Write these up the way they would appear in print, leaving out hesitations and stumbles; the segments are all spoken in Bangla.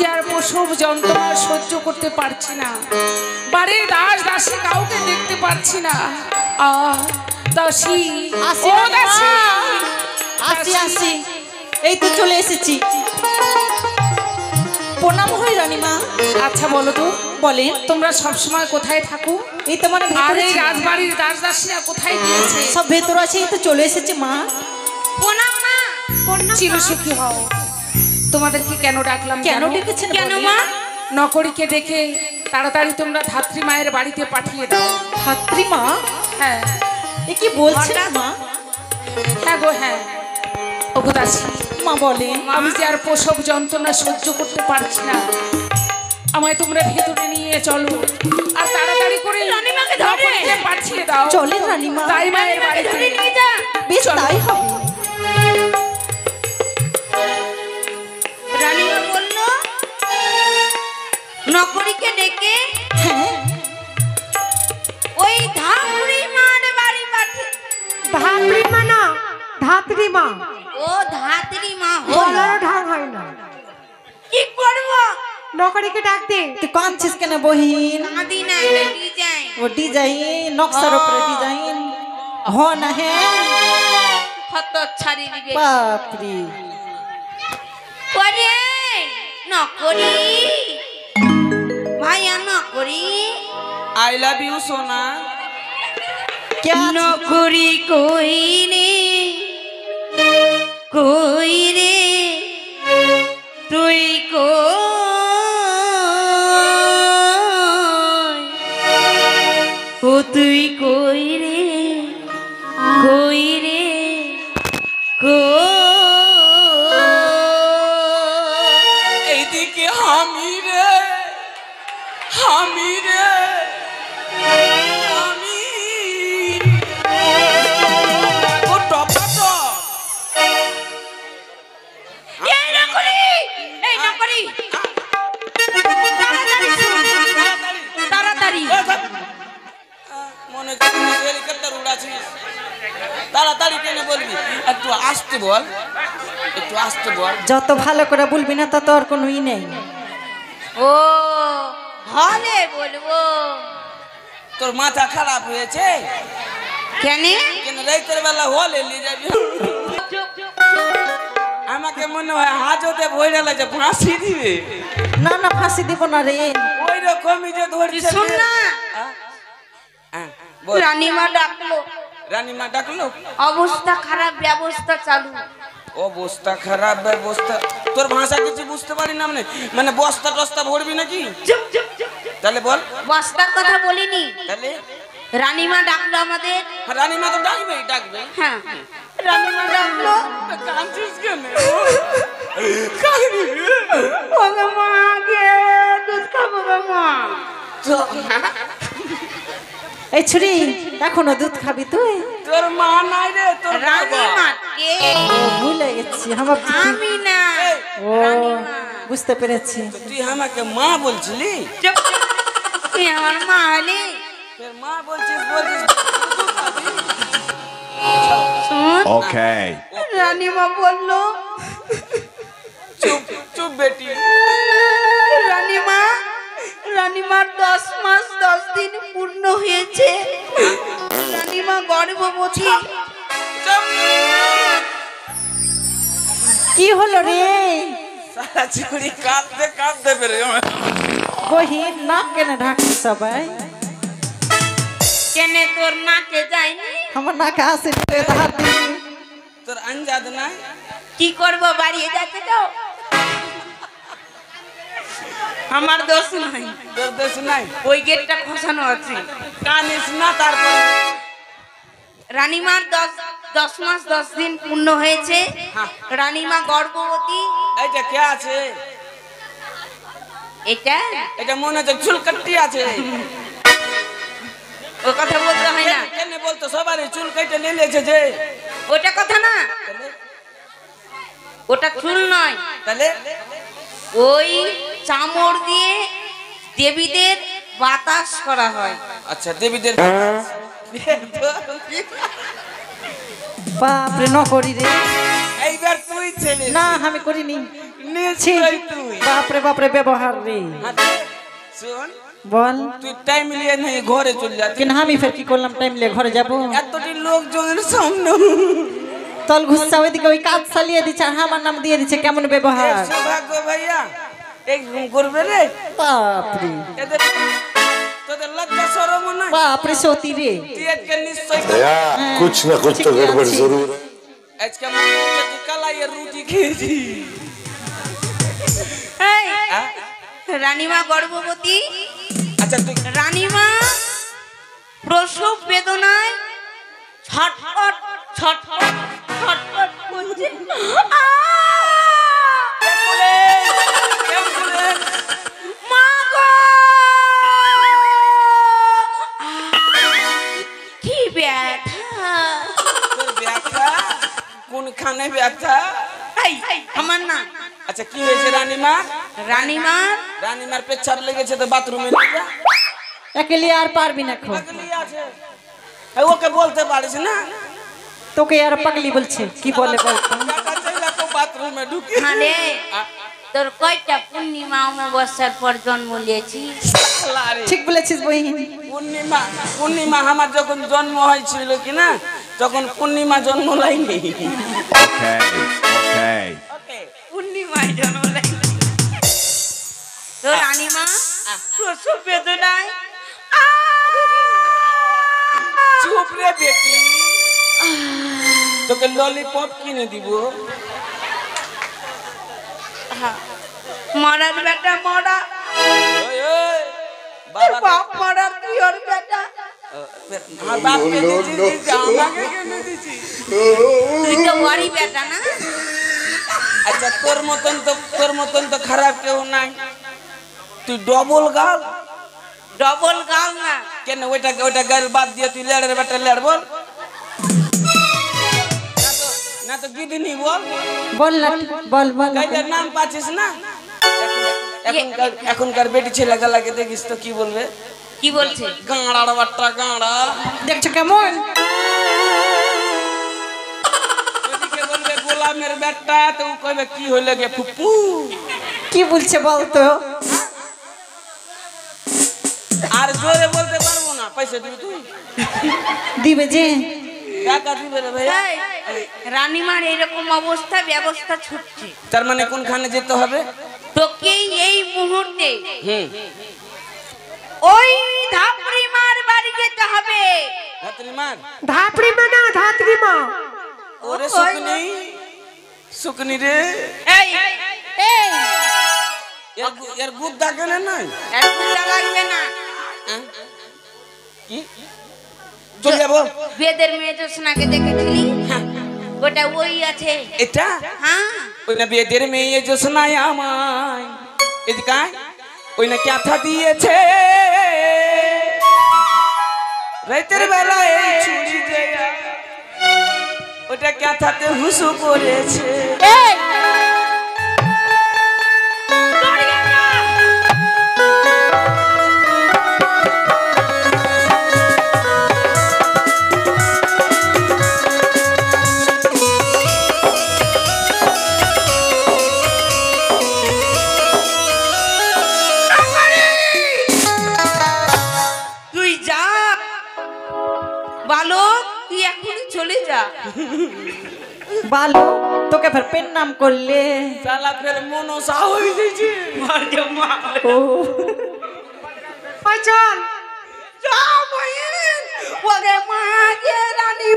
যে আর প্রসব যন্ত্রণা সহ্য করতে পারছি না। বাড়ির দাস দাসী কাউকে দেখতে পারছি না। দাসী, ও দাসী, আসি আসি, এই তো চলে এসেছি। প্রণাম হই রানীমা। আচ্ছা বলো তো, বলেন তোমরা সবসময় কোথায় থাকো? এই তো মানে আর এই রাজবাড়ির দাস দাসীরা কোথায় গিয়েছে? সব ভেতর আছে, এই তো চলে এসেছে মা। প্রণাম মা, চিরসুখী হও। তোমাদেরকে কেন ডাকলাম? কেন ডেকেছেন? কেন মা? নকরীকে ডেকে তাড়াতাড়ি তোমরা ধাত্রী মায়ের বাড়িতে পাঠিয়ে দাও। ধাত্রী মা? হ্যাঁ। এ কি বলছেন মা? হ্যাঁ গো হ্যাঁ। ওগো দাসী, মা বলেন। আমি যে আর প্রসব যন্ত্রণা সহ্য করতে পারছি না, আমায় তোমরা ভেতরে নিয়ে চলো আর তাড়াতাড়ি করে রানীমাকে নকরীকে পাঠিয়ে দাও। চলেন রানীমা, তাই মায়ের বাড়িতে নিয়ে যা। বেশ তাই হবে। রানীমা বলল নকরীকে ডেকে হ্যাঁ, ওই ধাত্রী মার বাড়ি পাঠিয়ে। ধাত্রী মা না, ধাত্রী মা। ও ধাত্রী মা বলারও ঢং হয় না। কি করবো? নকরীকে ডাক দে। তুই কাঁদছিস কেন বহিন? কাঁদি না, এটা ডিজাইন। ও ডিজাইন, নকশার উপরে ডিজাইন হ না? হ্যাঁ হত ছাড়ি দিবে। বাপরে, ওরে নকরি, ভাইয়া নকরি, আই লাভ ইউ সোনা। কে নকরি কই রে, কই রে তুই কই, ও তুই কই রে, কই রে কই। এইদিকে আমি রে, আমি রে, আমি ও টপাটো। এই নকরি, এই নকরি, তাড়াতাড়ি শুন, তাড়াতাড়ি। মনে হচ্ছে হেলিকপ্টার উড়াছিস। তাড়াতাড়ি কেনে বলবি? একটু আসতে বল, একটু আসতে বল। যত ভালো করে বলবি না তত আর কোনো ই নেই। ও হলে বলবো। তোর মাথা খারাপ হয়েছে কেন? কেন? রাতের বেলা হলে নিয়ে যাবি? আমাকে মনে হয় হাজতে ভইরা লাগে ফাঁসি দিবে। না না, ফাঁসি দিব না রে। ওই রকমই যে ধরছে। শোন না, বল। রানীমা ডাকলো, রানীমা ডাকলো। অবস্থা খারাপ, ব্যবস্থা চালু। অবস্থা খারাপ, ব্যবস্থা। তোর ভাষা কিছু বুঝতে পারি না মানে বস্তা টস্তা ভরবি নাকি? চুপ চুপ চুপ। তাহলে বল। বস্তার কথা বলিনি, তাহলে রানীমা ডাকলো আমাদের। রানীমা তো ডাকবেই, ডাকবে। হ্যাঁ, রানীমা ডাকলো। কাঁদছিস কেন? ও গো মা, গে দুধ খাবো গো মা। এই ছুরি, এখনো দুধ খাবি তুই? তোর মা নাই রে, তোর বাবা। রানীমা কে? ভুলে গেছি আমার। আমি না, ও রানীমা। বুঝতে পেরেছি। তুই আমাকে মা বলছিলি? চুপ চুপ। তুই আমার মা হলি? তোর মা বলছিস, বলছিস। শোন, Okay. রানীমা বললো চুপ চুপ বেটি। রানীমা, রানীমার 10 মাস 10 দিন পূর্ণ হয়েছে। রানীমা গর্ভবতী। কি হলো রে? সারা চুরি কাঁদতে কাঁদতে পেরে বহিন নাক কেন ঢাকছি সবাই? কেনে তোর নাকে যায়নি? আমার নাকে আসে হাত দিবি। তোর আঞ্জাদ নাই? কি করব, বাড়িয়ে যাচ্ছে তো? আমার দোষ নাই, তোর দেশ নাই? ওই গেটটা খসানো আছে। কানিস না। তারপর রানীমার 10 মাস 10 দিন পূর্ণ হয়েছে। রানীমা গর্ভবতী। এইটা কে আছে? এটা এটা মনে হচ্ছে চুলকাটি আছে। ও কথা বলতে হয় না, কেন বলতো? সবারই চুল কেটে নিয়েছে যে। ওটা কথা না, ওটা চুল নয়। তাহলে ওই চামড় দিয়ে দেবীদের বাতাস করা হয়। আচ্ছা, দেবীদের বাপরে, ন করি রে। এইবার তুই ছেলে না আমি করিনি। নিশ্চয় তুই বাপরে বাপরে ব্যবহার রে হ্যাঁ, দে, শোন বল তুই টাইম লিয়ে নেই ঘরে চলে যাতি কিন্তু আমি ফের কি করলাম টাইম লিয়ে ঘরে যাব এতটি লোকজনের সামনে তল ঘুষা ওইদিকে ওই কাজ চালিয়ে দিচ্ছে আর আমার নাম দিয়ে দিচ্ছে কেমন ব্যবহার সৌভাগ্য ভাইয়া একদম করবে রে বাপরে এদের তোদের লজ্জা শরম নাই বাপরে সতী রে তুই আজকে নিশ্চয় भैया कुछ न कुछ तो ठीक है, गड़बड़ अच्छी। जरूर है আজকে মনে হচ্ছে তুই কালাইয়ের রুটি খেয়েছি এই, হ্যাঁ? রানীমা গর্ভবতী আচ্ছা তুই রানীমা প্রসব বেদনায় ছটফট ছটফট ছটফট করছে মা গো! কি ব্যথা তোর ব্যথা কোনখানে ব্যথা এই, আমার না আচ্ছা কি হয়েছে রানীমা রানীমার রানীমার পেচ্ছাপ লেগেছে তো বাথরুমে নিয়ে যা একেলে আর পারবি না খো পাগলি আছে এই ওকে বলতে পারিস না তোকে আর পাগলি বলছে কি বলে বলতো টাকা চাইলে তো বাথরুমে ঢুকি হ্যাঁ রে তোর কয়টা পূর্ণিমা অমাবস্যার পর জন্ম নিয়েছিস লারে। ঠিক বলেছিস বহিন পূর্ণিমা পূর্ণিমা আমার যখন জন্ম হয়েছিল কি না তখন পূর্ণিমা জন্ম লাইনি পূর্ণিমায় জন্ম নিয়েছিস তো রানীমা প্রসব বেদনায় চুপ রে বেটি তোকে ললিপপ কিনে দিব মরার বেটা মরা ওই ওই তোর বাবা বাপ মরার তুই ওর বেটা আমার বাপকে দিয়েছি আমাকে কেন দিয়েছি তুই তো বড়ি বেটা না আচ্ছা তোর মতন তো খারাপ কেউ নাই তুই ডবল গাল ডবল গাল না কেন ওইটা গাল বাদ দিয়ে তুই লেড়ের বেটা লেড় বল না তো গিদিনি বল বল না বল বল গাইদের নাম পাচ্ছিস না এখনকার বেটি ছেলে গালাকে দেখিস তো কি বলবে কি বলছে গাঁড়ার বাট্টা গাঁড়া দেখছো কেমন ওদিকে বলবে গোলামের বেটা তো ও কইবে কি হইলে গে ফুপু কি বলছে বলতো আর জোরে বলতে পারবো না পয়সা দিবি তুই দিবে যে টাকা দিবে রে ভাইয়া এই, রানীমার এরকম অবস্থা ব্যবস্থা ছুটছে তার মানে কোনখানে যেতে হবে তোকে এই মুহূর্তে হুম ওই ধাপড়িমার বাড়ি যেতে হবে হাতরি মার ধাপড়ি মা না ধাত্রি মা ওরে শুকনি রে এই এই এর গুদ্দা কেন নাই আর গুন্ডা লাগবে না হ্যাঁ? কি চল যাবো বেদের মেয়ে জোসনাকে দেখেছিলি ওটা ওই আছে এটা হ্যাঁ ওই না বেদের মেয়ে জোসনায় আমায় এদিকে আয়। ওই না ক্যাথা দিয়েছে রাতের বেলায় এই ছুরি দেয়া ওটা ক্যাথাতে হুসু করেছে এই দৌড়িয়ে যা। তুই যা বালক তুই এখনই চলে যা বালো তোকে ফের পেন নাম করলে শালা ফের মনসা হয়ে গেছে ও ওই চল যা বহিন ওরে মা গে রানী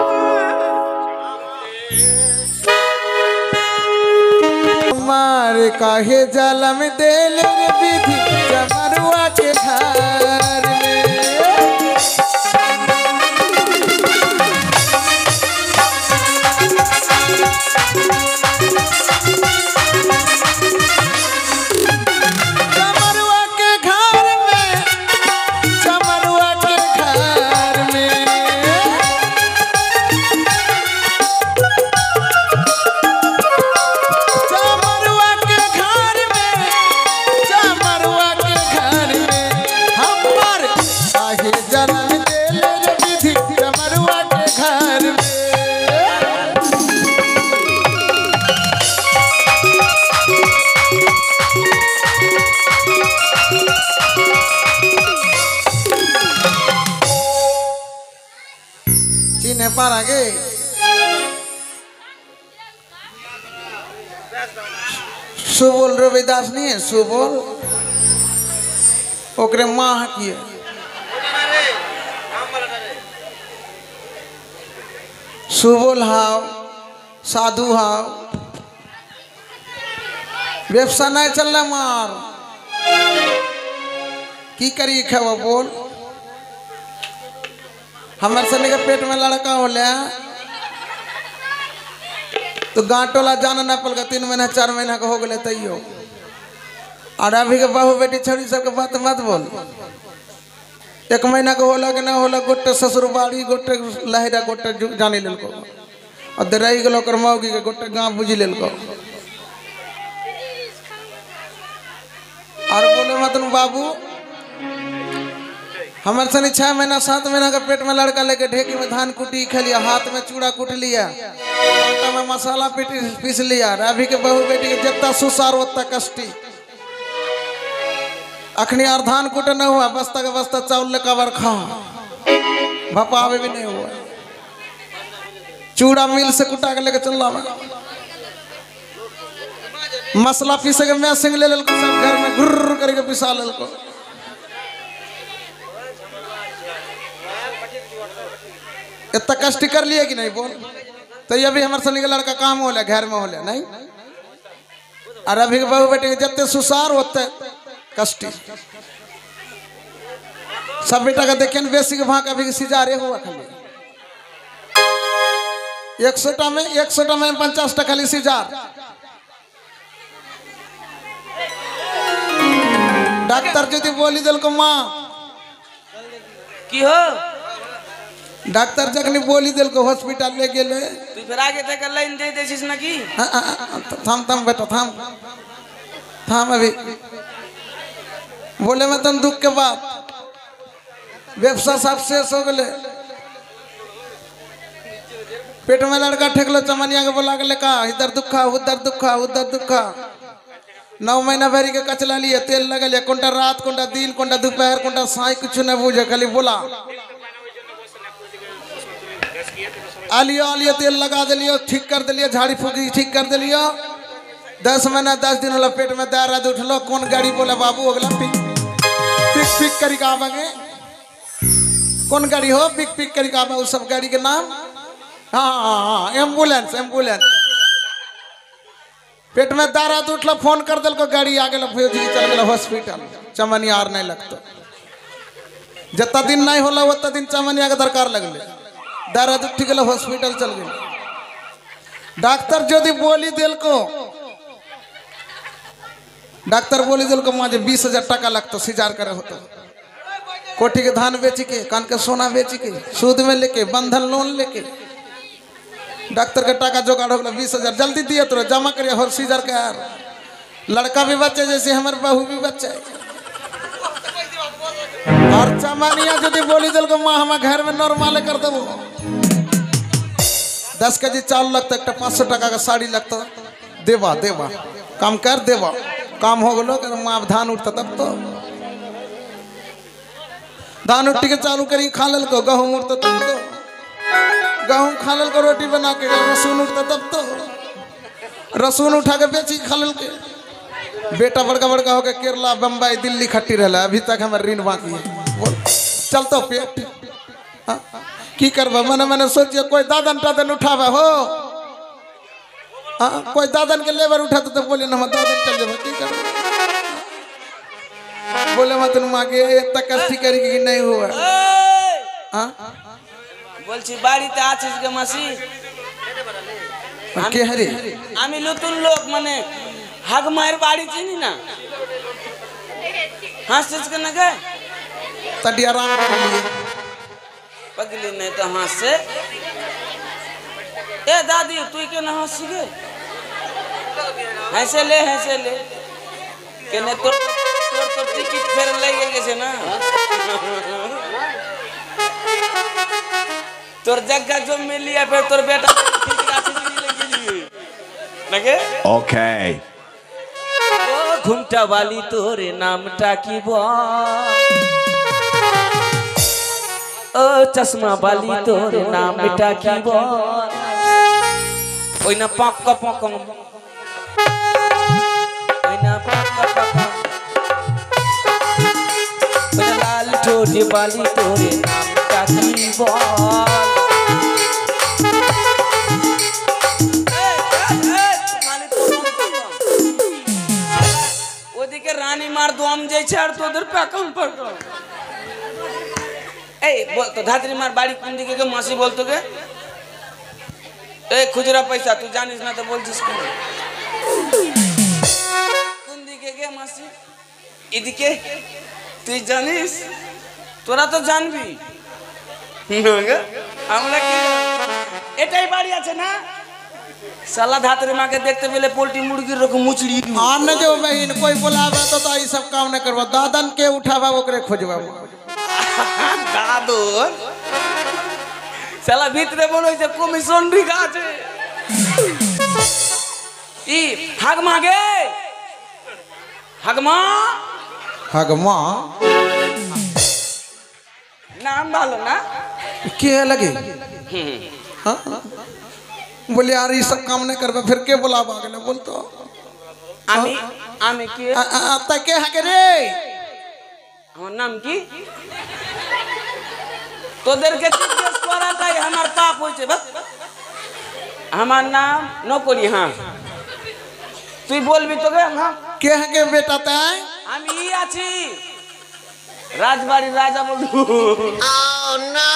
मार काहे जलम दिल विधि जमरुआ के घर में जमरुआ के घर में जमरुआ के घर में जमरुआ के घर में जमरुआ के পার আগে সুবল রবিদাস নিয়ে সুবল ओकरे माँ किए सुबोल हाव साधु हाव व्यवसाय नहीं चल रहा मार की करी खेवा बोल हमारे सने के पेट में लड़का हो लिया तो गांटोला जाना ना पल का 3 महीना 4 महीना का हो गए तैयो और अभी के बहू बेटी छोड़ी सबके बात मत बोल 1 महीना को होला कि ना होला गोटे ससुर बाड़ी गोटे लहरा गोटे जानी लेलको और रही गलो कर मौगी के गोटे गांव बुझी लेलको और बोले मत बाबू हमारे सनी 6 महीना 7 महीना का पेट में लड़का लेके ढेकी में धान कुटी खा लिया हाथ में चूड़ा कूट लिया आटा में मसाला पीस लिया अभी के बहू बेटी के जितना सुसार उतना कष्टी अखनी और धान कूटे न हुआ बस्ता का बस्ता चावल ले कबर खा भपावे भी नहीं हुआ चूड़ा मिल से कुटा के लेके चल रहा मसला पीसे के मैं सिंग ले ललको सब घर में गुर्र करके पिसा ललको इतना कष्ट कर लिए कि नहीं बोल तो ये भी हमारे सनी का लड़का काम हो लिया घर में हो लिया नहीं और अभी के बहू बेटे जितने सुसार होते कष्टी सब बेटा का देखे बेसी के भाग अभी सिजारे हुआ खाली 100 में 50 खाली सिजार डॉक्टर जो बोली दिल को माँ की हो डॉक्टर जखनी बोली दिल को हॉस्पिटल ले गेले तू फिर आगे तक लाइन दे देसिस ना की थाम बेटा थाम अभी बोले मैं तुम दुख के बाद व्यवसाय सब शेष हो गए पेट में लड़का ठेकलो चमनिया के बोला के लेका इधर दुखा उधर दुखा उधर दुखा 9 महीना भरी के कचला लिए तेल लगा लिया कोंटा रात कोंटा दिन कोंटा दोपहर कोंटा साई कुछ न बूझे खाली बोला आलियो तेल लगा दिलियो ठीक कर दिलियो झाड़ी फूकी ठीक कर दिलियो 10 महीना 10 दिन वाला पेट में दर्द उठलो कौन गाड़ी बोला बाबू अगला पिक करी का आवागे कौन गाड़ी हो पिक करी का आवा उस सब गाड़ी के नाम हाँ एम्बुलेंस पेट में दर्द उठलो फोन कर दिल को गाड़ी आ गया चल गया हॉस्पिटल चमनिया आर नहीं लगता जितना दिन नहीं होला उतना दिन चमनिया के दरकार लगले दर्द उठ गया हॉस्पिटल चल गए डॉक्टर जो बोली दिल को मुझे 20,000 टका लगता सिजार करे होता कोठी के धान बेच के कान के सोना बेच के सूद में लेके बंधन लोन लेके डॉक्टर के टका जोगाड़ हो गया 20,000 जल्दी दिए तो जमा करिए और सीजर के यार लड़का भी बच्चे जैसे हमारे बहू भी बच्चे और चमानिया यदि बोली दिल को माँ हमारे घर में नॉर्मल कर दो 10 केजी चावल लगता एक 500 टका का साड़ी लगता देवा काम कर देवा काम हो गलो माँ धान उठता तब तो धान उठ के चालू करी खा लल को गहूँ उठता तब तो गहूँ खा लल को रोटी बना के रसून उठता तब तो रसून उठा के बेची खा लल के बेटा बड़का हो गया केरला बम्बई दिल्ली खट्टी रहा अभी तक हमारे ऋण बाकी है बोल चलतो पेट की करवा मैंने सोचिए कोई दादन उठावा हो कोई दादन के लेबर उठाते तो बोले ना दादन चल जाए की कर बोले मत मांगे इतना कष्ट करी कि नहीं हुआ বলছি বাড়িতে আছিস গে মাসি কে হরে আমি নতুন লোক মানে হাগমায়ের বাড়ি চিনি না হাসছিস কেন গে तड़ी आराम कर लिए पगली नहीं तो हंस से ए दादी तू क्यों ना हंसी गे हंसे ले के ने तो टिकट फेर लगे गेছে ना तोर जगह जो मिल लिया फिर तोर बेटा ठीक राशि नहीं लगी लगे ओके ओ घुमटा वाली तोरे नामटा की बा ও চশমা বালি তোর নামটা কি বল ওই না পাক্কা পাক্কা ওই না পাক্কা পাক্কা ওই না লাল ঠোঁটে বালি তোর নামটা কি বল ওদিকে রানী মার দম যাইছে আর তোদের পাকাম পাকাম এই বলতো ধাত্রী মার বাড়ি কোন দিকে গে মাসি বলতো গে এই খুচরা পয়সা তুই জানিস না তো বলছিস কেন কোন দিকে গে মাসি এদিকে তুই জানিস তোরা তো জানবি আমরা কি এটাই বাড়ি আছে না साला धातरे माँ के देखते पहले पोल्ट्री मुर्गी रखो मुचड़ी हाँ न जो बहन कोई बुलावा तो ये सब काम न करवा दादन के उठावा ओकरे खोजवा दादो साला भीतरे बोलो से कमीशन भी गाছে ई हाग मागे हागमा हगमा नाम डालो ना के लगे हाँ बोले यार ये सब काम नहीं करवा फिर के बुलावा गले बोल तो आमी आमी के आता के हके रे আমার নাম কি তোদেরকে জিজ্ঞেস করাটাই আমার পাপ হইছে বাস আমার নাম নকরি হ্যাঁ তুই বলবি তোকে হ্যাঁ के हके बेटा ताई আমি আছি রাজবাড়ির রাজা বলু ও নো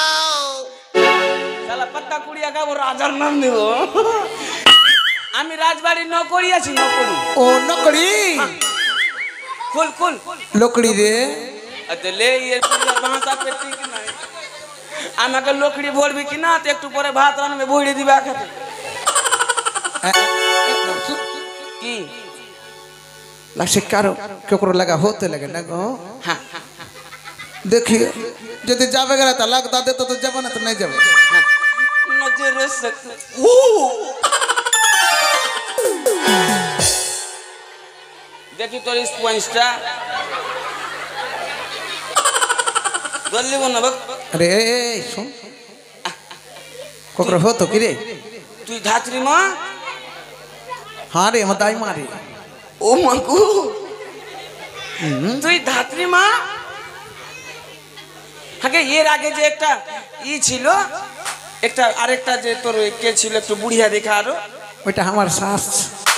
শালা পাত্তা কুড়িয়া গাবো রাজার নাম দেব আমি রাজবাড়ির নকরি আছি নকরি ओ नकड़ी খুল খুল लोकड़ी रे আতে লে এর ভাষা পেটি কি নাই আমাকে লোকড়ি ভরবি কি না তো একটু পরে ভাত রান্না ভরে দিবা খেতে কি लासे कारो केकरो लगा होते लगे ना गो হ্যাঁ देखिए यदि जावे गला त लगता दे तो जब ना तो नहीं जावे नजर से देखी তোর স্পঞ্জটা গল্লি বনা বক अरे सुन कोकरो हो तो कि रे তুই ধাত্রী মা हाँ रे मदाई मारी ও মাগু তুই ধাত্রী মা আগে এর আগে যে একটা ই ছিল একটা আরেকটা যে তোর কে ছিল একটু বুড়িয়া দেখা আরো ওইটা আমার শাস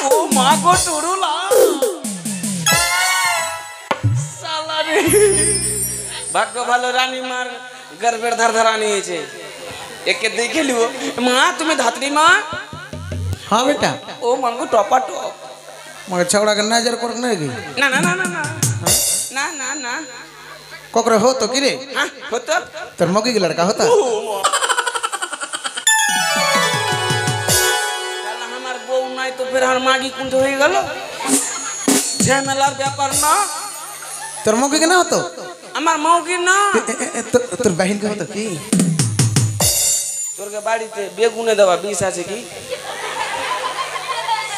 ও মা গো টুরুলা শালা রে ভাগ্য ভালো রানী মার গর্বের ধার ধারা নিয়েছে একে দেখে লিও মা তুমি ধাত্রী মা हाँ बेटा ও মাগো টপা টপ मगर छौड़ा के नजर कर नहीं गई না না না না না না না না कोकरो हो तो कि रे হ্যাঁ হতো तेर मौगी के लड़का होता শালা আমার বউ নাই তো ফের আমার মাগি কুंठ হয়ে গেল ঝামেলার ব্যাপার না तेर मौगी के ना होतो আমার মৌগি না তোর बहन के होतो कि তোর বাড়িতে বেগুনে দেওয়া বিষ আছে কি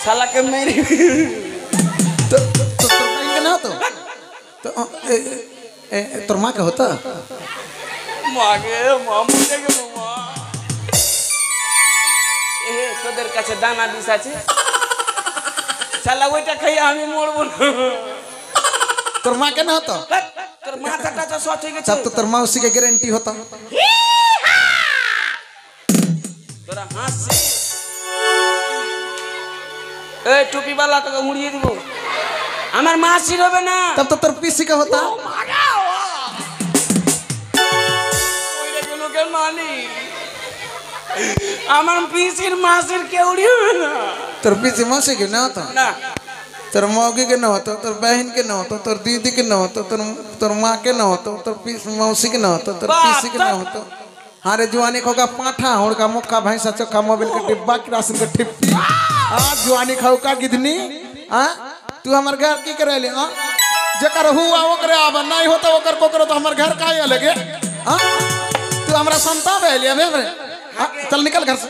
শালাকে মেরে तोर बहन के ना होतो तो तोर माँ के होता মাগে মামু দেখে মামা এ তোদের কাছে দানা বিষ আছে শালা ওইটা খাই আমি মরবো না तोर माँ के ना होतो তোর মাথাটা তো সঠ হয়ে গেছে तब तो तोर मौसी के गारंटी होता তোরা হাসছিস এই টুপিওয়ালা তোকে মুড়িয়ে দিব আমার মাসির হবে না तब तो तोर पीसी का होता আমার পিসির মাসির কেউড়ি হবে না तोर पीसी मौसी के ना होता না तोर मौगी के ना होता तोर बहन के ना होता तोर दीदी के ना होता तोर माँ के ना होता तोर मौसी के ना होता तोर पीसी के ना होता हाँ रे जुआनी होगा पाठा होगा मुक्का भैंसा चोखा मोबाइल का डिब्बा किरासन का ठिप्पी हाँ जुआनी खाओ का गिदनी हाँ तू हमार घर की करे ले हाँ जकर हुआ ओकरे आब नहीं होता ओकर कोकरो तो हमार घर काहे लगे हाँ तू हमरा संता बे लिया बे चल निकल घर से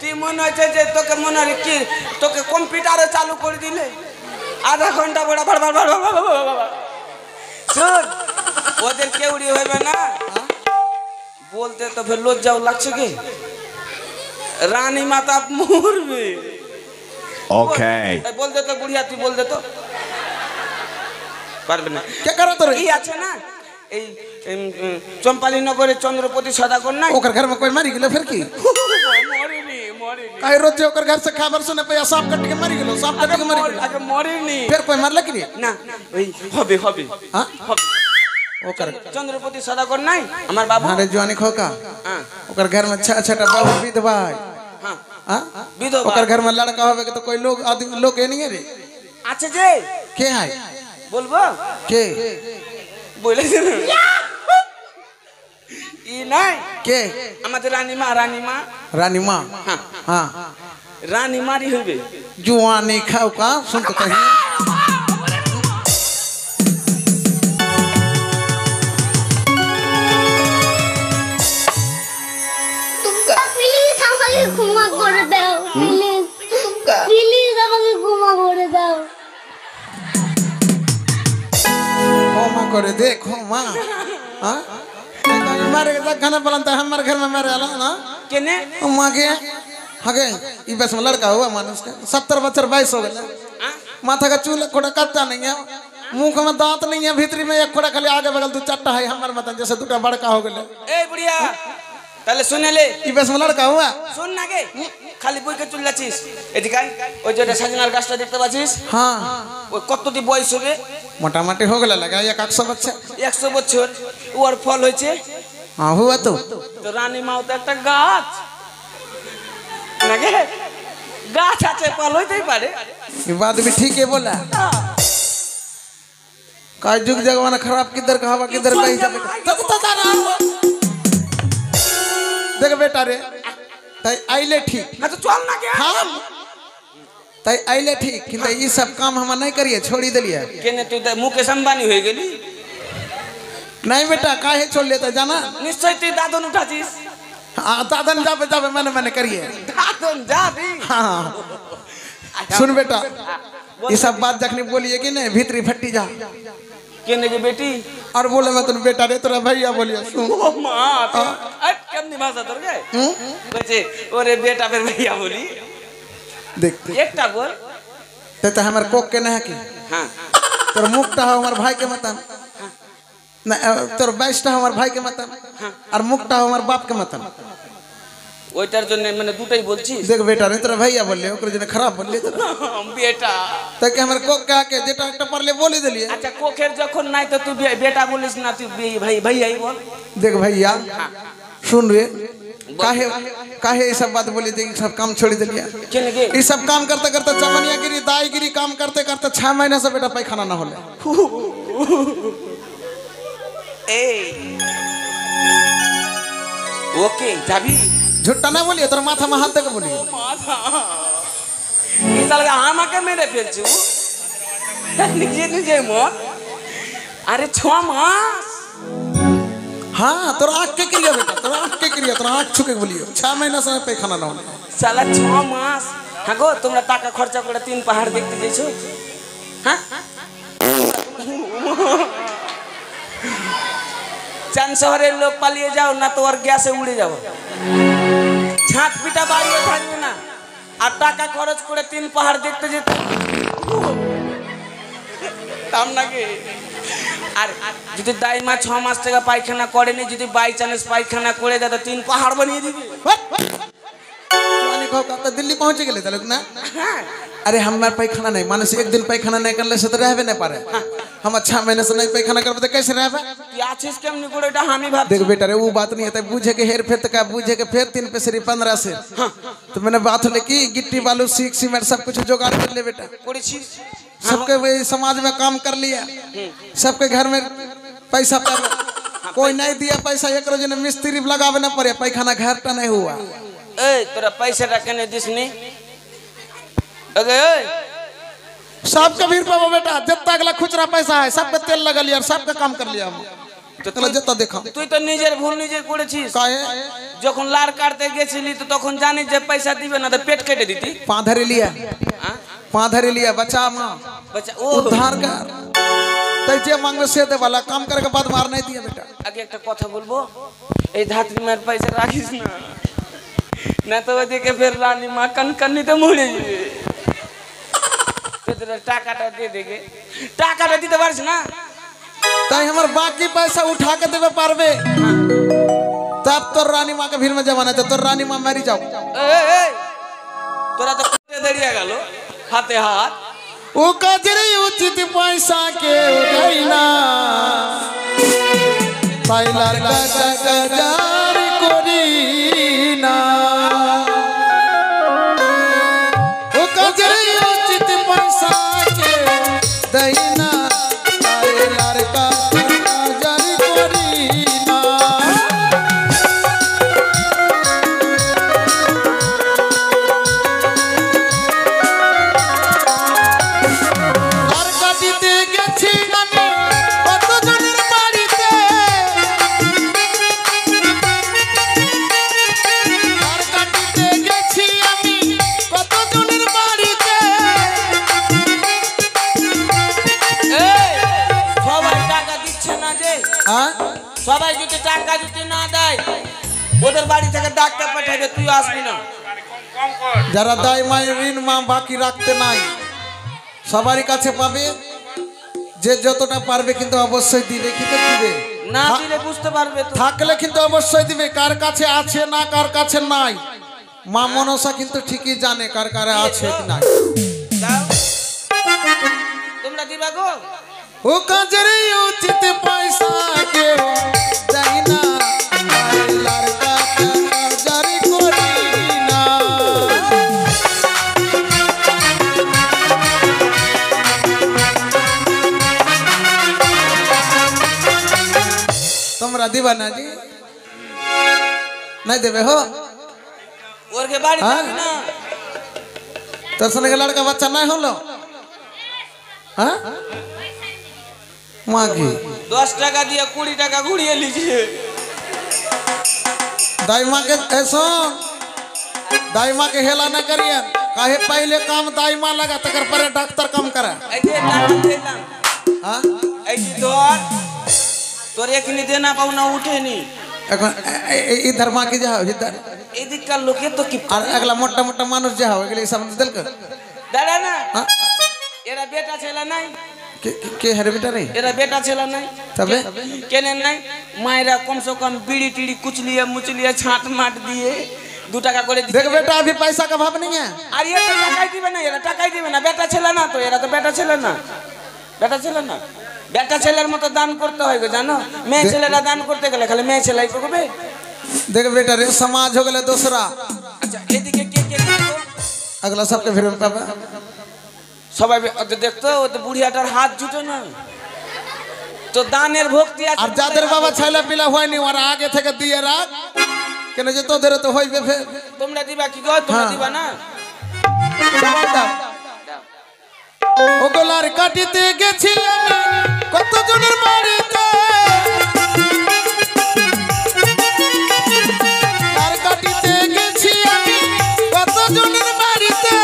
তুই মনে হচ্ছে যে তোকে মনে হয় কি তোকে কম্পিউটারে চালু করে দিলে আধা ঘন্টা বড় শুন ওদের কেউড়ি হইবে না বলতে তো ফের লজ্জাও লাগছে কি রানী মাতা মরবে ওকে এই বলতে তো বুড়িয়া তুই বলতে তো পারবে না কে করো তোর এই আছে না এই চম্পালী নগরে চন্দ্রপতি সদাগর না ओकर घर में कोई मरी गेलो फिर की মরেনি মরেনি काहे रोज ओकर घर से खबर सुने पे सांप कट के मरी गेलो सांप कट के मरी गेलो আগে মরেনি फिर कोई मरला कि नहीं না ওই হবে হবে हां হবে। ओकर চন্দ্রপতি সদাগর নাই আমার বাবু हमारे जवानी खोका হ্যাঁ ओकर घर में छह छटा बाबू विधवा হ্যাঁ हां विधवा ओकर घर में लड़का होवे के तो कोई लोग आदमी लोग है नहीं रे আছে যে के है বলবো के বলে ই নাই के আমাদের রানীমা रानी मां हाँ। हां রানী মারি হবে जुआनी खाओ का सुन तो कहीं প্লিজ আমাকে ক্ষমা করে দাও প্লিজ প্লিজ আমাকে ক্ষমা করে দাও क्षमा करे दे क्षमा हां मारे के खाना पलंता हमारे घर में मारे आला ना কেনে मां के हगे ई बस में लड़का हुआ मानुष का 70 बच्चर 22 हो गया माथा का चूल कोड़ा कच्चा नहीं है मुंह में दांत नहीं है भीतरी में एक कोड़ा खाली आगे बगल दो चट्टा है हमारे मत जैसे दुटा बड़का हो गया এই বুড়িয়া তাহলে শুনে লে ई बस में लड़का हुआ শুন না গে খালি বইকে চুল্লাছিস এদিকে আয়। ওই যেটা সাজনার গাছটা দেখতে পাচ্ছিস हाँ ওই কতটি বয়স হবে मोटा मोटी हो गया लगा एक 100 बच्चा 100 বছর ওর ফল হয়েছে हाँ हुआ तो তো রানী মাও তো একটা গাছ নাকি গাছ আছে ফল হইতেই পারে ये बात भी ठीक है बोला का जुग जगवाना खराब किधर का हवा किधर कहीं जावे देख बेटा रे ताई आइले ठीक না তো চল না গে हम ताई आइले ठीक किंतु ये सब काम हम नहीं करिए छोड़ी दिलिए কেনে তুই তো মুকেশ আম্বানি হয়ে গেলি नहीं बेटा काहे छोड़ लेता जाना নিশ্চয় তুই দাদন উঠাছিস दादन जावे जावे मैंने मैंने करिए দাদন যাবি हाँ सुन बेटा ये सब बात जखनी बोलिए कि नहीं भीतरी फट्टी जा কেনে গে বেটি और बोले मैं तुम बेटा रे तेरा भैया बोलिए सुन ও মা কেমনি ভাষা তোর গে বলছে ওরে বেটা ফের ভাইয়া বলি देख একটা বল तो हमारे कोक के नहीं कि হ্যাঁ तोर मुक्ता हो हमारे भाई के मतन ना तोर बैष्टा हमारे भाई के मतन और मुक्ता हो हमारे बाप के मतन ওইটার জন্য মানে দুটাই বলছিস देख बेटा रे तेरा भैया बोल ले ओकरे जने खराब बोल ले বেটা तक हमारे कोक के आके जेटा একটা परले बोली दिलिए আচ্ছা কোখের যখন নাই তো তুই বেটা বলিস না তুই ভাই ভাইয়াই বল देख भैया सुन रे काहे काहे ये सब बात बोली दे सब काम छोड़ दिलिए কেনে গে ये सब काम करते करते चमनिया गिरी दाई गिरी काम करते करते 6 महीना से बेटा पैखाना ना होले এই ওকে যাবি झूठा ना बोलिए तोर माथा में हाथ दे के बोलिए এই শালা আমাকে মেরে ফেলছু নিজে নিজে মত আরে 6 মাস हाँ तोर आँख के क्रिया बेटा तोर आँख के क्रिया तोर आँख छुके के बोलिए 6 महीना से पैखाना ना होले শালা 6 মাস হ্যাঁ গো তোমরা টাকা খরচা করে 3 পাহাড় দেখতে যাইছো হ্যাঁ চান শহরের লোক পালিয়ে যাও না তো আর গ্যাসে উড়ে যাবো ছাদ পিটা বাড়িও থাকবে না আর টাকা খরচ করে 3 পাহাড় দেখতে যেতে তাম নাকি আর যদি দাইমা 6 মাস থেকে পায়খানা করেনি যদি বাই চান্স পায়খানা করে দেয় তো 3 পাহাড় বানিয়ে দিবে को तो दिल्ली पहुंच गए थे लोग ना अरे हमारे पैखाना नहीं मानस एक दिन पैखाना नहीं करले से तो रहबे नहीं पारे हम 6 महीने से नहीं पैखाना करबे तो कैसे रहबे তুই আছিস কেমনি করে এটা আমি ভাব देख बेटा रे वो बात नहीं है तो बूझे के हेर फेर तक बूझे के फिर 3 पैसे 15 से तो मैंने बात होले कि गिट्टी बालू सीख सीमेंट सब कुछ जुगाड़ कर ले बेटा করেছিস सबके वही समाज में काम कर लिया सबके घर में पैसा पर कोई नहीं दिया पैसा एक रोज ने मिस्त्री लगावे ना पड़े पैखाना घर टा नहीं हुआ এই তোরা পয়সাটা কেন দিসনি अगे ओए सबके भीड़ पे बेटा जितना अगला खुचरा पैसा है सबके तेल लगा लिया और सबका काम कर लिया हम चलो जितना देखा তুই তো নিজের ভুল নিজে করেছিস काहे যখন লার কাটতে গেছিলি তো তখন জানি যে পয়সা দিবে না তো পেট কেটে দিতি पाधरे लिया হ্যাঁ पाधरे लिया बचा माँ বাচ্চা ও उद्धार कर তাই যে मांगवे से दे वाला काम करके बाद मार नहीं दिया बेटा আগে একটা কথা বলবো এই ধাত্রী মার পয়সা রাখিস না না তো ওদিকে ফের রানী মা কনকনিতে মরে যাবে তোরা টাকাটা দিয়ে দেগে টাকাটা দিতে পারিস না ताई हमार बाकी पैसा उठा के देवे पारबे तब तो रानी माँ के भीड़ में जमाना तो रानी माँ मरी जाओ ए তোরা তো খুঁটে দাঁড়িয়ে গেল হাতে হাত ও কাজরে উচিত পয়সা के उठाइना পাইলার কাকা কাজার করিনা ও কাজরে উচিত পয়সা के দেইনা পাইলার কাকা কাজার করিনা আর কাটিতে গেছি আমি কতজনের বাড়িতে আর কাটিতে গেছি আমি কতজনের বাড়িতে এই সবাই টাকা দিচ্ছে না যে হ্যাঁ সবাই যদি টাকা যদি না দেয় ওদের বাড়ি থেকে ডাক্তার পাঠাবে তুই আসবি না যারা দায় মায়ের ঋণ মা বাকি রাখতে নাই সবারই কাছে পাবে যে যতটা পারবে কিন্তু অবশ্যই দিবে কিন্তু দিবে না দিলে বুঝতে পারবে তো থাকলে কিন্তু অবশ্যই দিবে কার কাছে আছে না কার কাছে নাই মা মনসা কিন্তু ঠিকই জানে কার কারে আছে কি নাই দাও তোমরা দিবা গো ও কাজরে উচিত পয়সা কে যাই না আল্লাহর কাছে জারি করি না তোমরা দিবা না জি नहीं देवे हो ওর के বাড়ি হ্যাঁ? যাবি না তোর সঙ্গে লড়কা বাচ্চা নাই হলো হ্যাঁ মাগি 10 টাকা দিয়ে 20 টাকা ঘুরিয়ে লিজিয়ে दाई माँ के ऐसो दाई माँ के हेला न करिए काहे पहले काम दाई माँ लगा तकर पर डॉक्टर कम करा এই যে টাকা দিলাম हाँ এই যে ধর তোর এখনি দেনা পাওনা উঠেনি এখন इधर माँ की जाओ इधर এদিককার লোকে তো কি और अगला मोटा मोटा मानुष जाओ अगले सब दिल कर দাঁড়া না हाँ এরা বেটা ছেলে নাই के हरे बेटा रे এরা বেটা ছেলে নাই तबे কেনে নাই মায়েরা কমসে কম বিড়ি টিড়ি কুচলিয়ে মুচলিয়ে ছাঁট মাট দিয়ে 2 টাকা করে देख बेटा अभी पैसा का भाव नहीं है আর এরা তো টাকাই দিবে না এরা টাকাই দিবে না বেটা ছেলে না তো এরা তো বেটা ছেলে না বেটা ছেলে না বেটা ছেলের মতো দান করতে হয় গো জানো মেয়ে ছেলেরা দান করতে গেলে খালি মেয়ে ছেলেই করবে देख बेटा रे समाज हो गए दूसरा আচ্ছা এদিকে কে কে দেখতো अगला सबके फिर पापा সবাই দেখতো ও তো বুড়িয়াটার হাত জুটে না তো দানের ভক্তি আছে আর যাদের বাবা ছাইলা পিলা হয়নি ওরা আগে থেকে দিয়ে রাখ কেন যে তোদের তো হইবে ফের তোমরা দিবা কি গো তোমরা হ্যাঁ। দিবা না সবাই দাও ও গোলার কাটিতে গেছি আমি কতজনের বাড়িতে আর কাটিতে গেছি আমি কতজনের বাড়িতে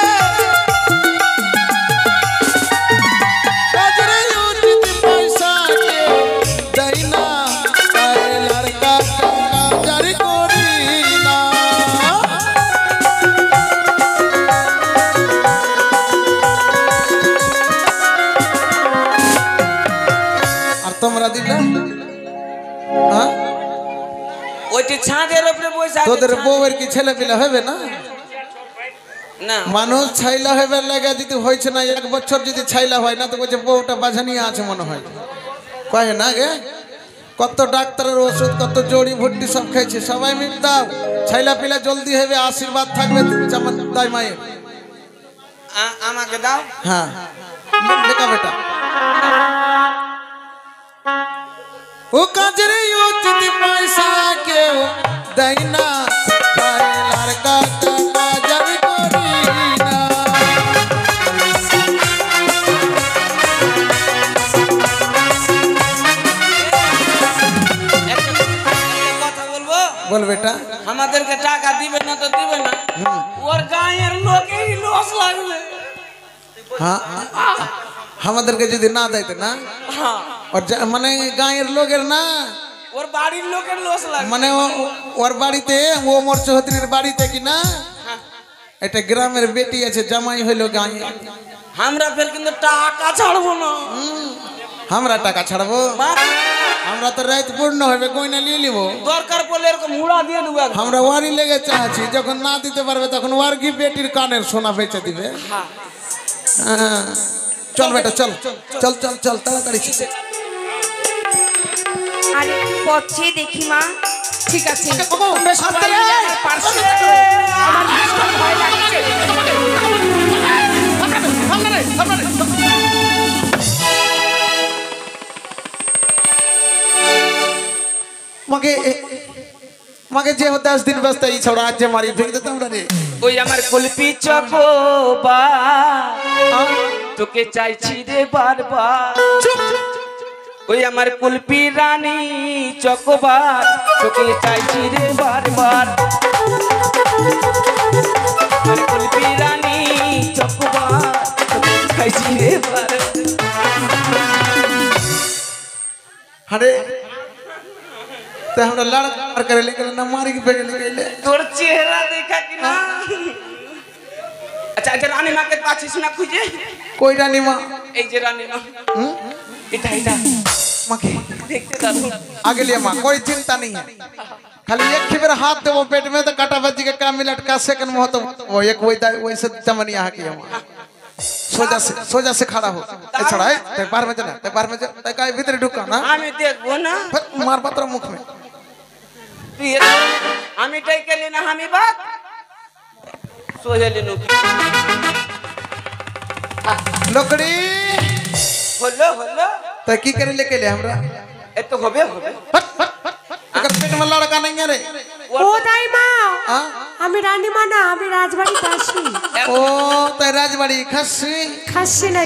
কাজরে উচিত পয়সা কে দেই না আইলার কাকা জারি করি না আর তোমরা দিলে হ্যাঁ ওইটি ছাদের উপরে বসে আছে, তোদের ছাদ- বউয়ের কি ছেলে পিলা হবে না না মানুষ ছাইলা হবে লাগা যদি হয়েছে না 1 বছর যদি ছাইলা হয় না তো বলছে বউটা বাজানিয়া আছে মনে হয় কয় না গে কত ডাক্তারের ওষুধ কত জড়ি ভুট্টি সব খাইছে সবাই মিল দাও ছাইলা পিলা জলদি হবে আশীর্বাদ থাকবে জামাত দাই মায়ের আমাকে দাও হ্যাঁ লেখা বেটা ও কাজরে উচিত পয়সা কেউ দেয় না পাইলার কাকা জারি করি না একটা কথা বলবো বল বেটা আমাদেরকে টাকা দিবে না তো দিবে না ওর গায়ের লোকেই লস লাগবে হ্যাঁ আমাদেরকে যদি না দেয় তো না হ্যাঁ মানে গাঁয়ের লোকের না ওর বাড়ির লোকের লোস লাগে মানে ওর বাড়িতে ও মোর চৌধুরীর বাড়িতে কি না এটা গ্রামের বেটি আছে জামাই হইলো গাঁয়ে আমরা ফের কিন্তু টাকা ছাড়বো না আমরা টাকা ছাড়বো বাহ, আমরা তো রাত পূর্ণ হবে গয়না নিয়ে নিব দরকার পড়লে এরকম মুড়া দিয়ে দেবো একদম। আমরা ওয়ারি লেগে চাচ্ছি যখন না দিতে পারবে তখন ওয়ার কি বেটির কানের সোনা বেচে দিবে হ্যাঁ। হ্যাঁ। চল বেটা চল চল চল চল তাড়াতাড়ি চল। আর একটু পথে দেখি মা। ঠিক আছে তোমরা সবাই মিলে আমার পার্শ্বে থাকো। আমার ভীষণ ভয় লাগছে মাকে মাকে যে 10 दिन बसता ही छोड़ा आज मारी फेंक देता हमरा रे ওই আমার কলপি চকোবা তোকে চাইছি রে বারবার ওই আমার কুলপি রানী চকোবার তোকে চাইছি রে বারবার আমার কুলপি রানী চকোবার তোকে চাইছি রে বারবার अरे तो हमरा लड़ करे लेकिन ना मारी के फेंक ले गइले তোর চেহারা দেখা কি না আচ্ছা আচ্ছা রানী মাকে পাচ্ছিস না খুঁজে कोई रानी मां এই যে রানী মা এটা এটা माके দেখতে দাও आगे लिए मां कोई चिंता नहीं है खाली एक खिबर हाथ देवो पेट में तो काटा बजी के का मिनट का सेकंड में हो तो वो एक वैसे चमनिया की मां सोजा से खड़ा हो छड़ा है ते बाहर में जाना ते बाहर में जा ते काय भीतर ढुका ना আমি দেখবো না मार पत्र मुख में তুই আমি টাই কেলে না আমি বাত সোজেলে নো लकड़ी হলো হলো तो की करे लेके ले हमरा এত হবে হবে अगर पेट में लड़का नहीं है रे ও দাইমা हां আমি রানীমা না আমি রাজবাড়িতে আসি ओ तो राजबाड़ी खसी খাসি না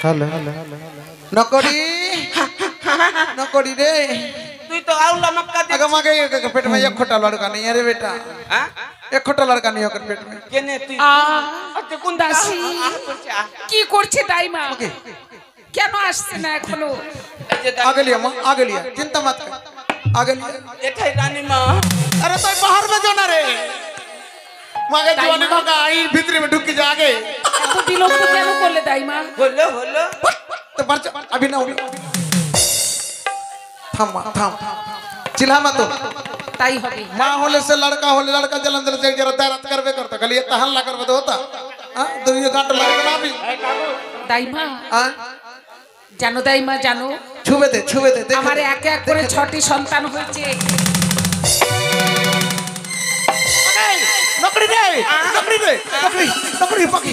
हेलो नकड़ी नकड़ी रे তুই তো আউলা মক্কা দে अगर मागे पेट में एक खोटा लड़का नहीं है रे बेटा হ্যাঁ एक खोटा लड़का नहीं होकर पेट में কেনে তুই আচ্ছা কোন দাসী কি করছে দাইমা ओके কেন আসছে না এখনো এই যে आगे लिया चिंता मत कर आगे लिया এটাই রানী মা अरे तो बाहर में जाना रे मागे जवानी का आई भीतर में ढुक के जागे এত বিলম্ব কেন করলে দাইমা হলো হলো तो बच्चा अभी ना उड़ी थाम चिल्ला मत তাই হবে माँ होले से लड़का जलंधर से जरा दारत करबे करता खाली ये हल्ला करबे तो होता हां तो ये गांठ लगे ना अभी দাইমা हां জানো দাইমা জানো छुबे दे देख আমার এক এক করে 6টি সন্তান হয়েছে नौकरी पकी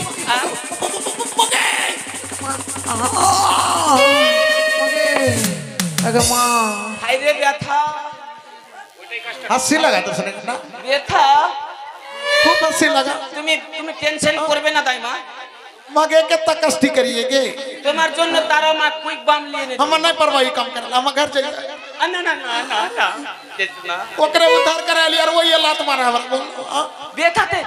अगर माँ হাই রে ব্যথা हंसी लगा तो सुने ना ব্যথা खूब हंसी लगा তুমি তুমি টেনশন করবে না দাইমা मागे कितना कष्टी करिएगे তোমার জন্য তারা মা কুইক বাম लिए ने हम नहीं परवाही काम करला हम घर चाहिए না না না না না जितना ओकरे उद्धार करा लिया और वो ये लात मारा हमारा ব্যথাতে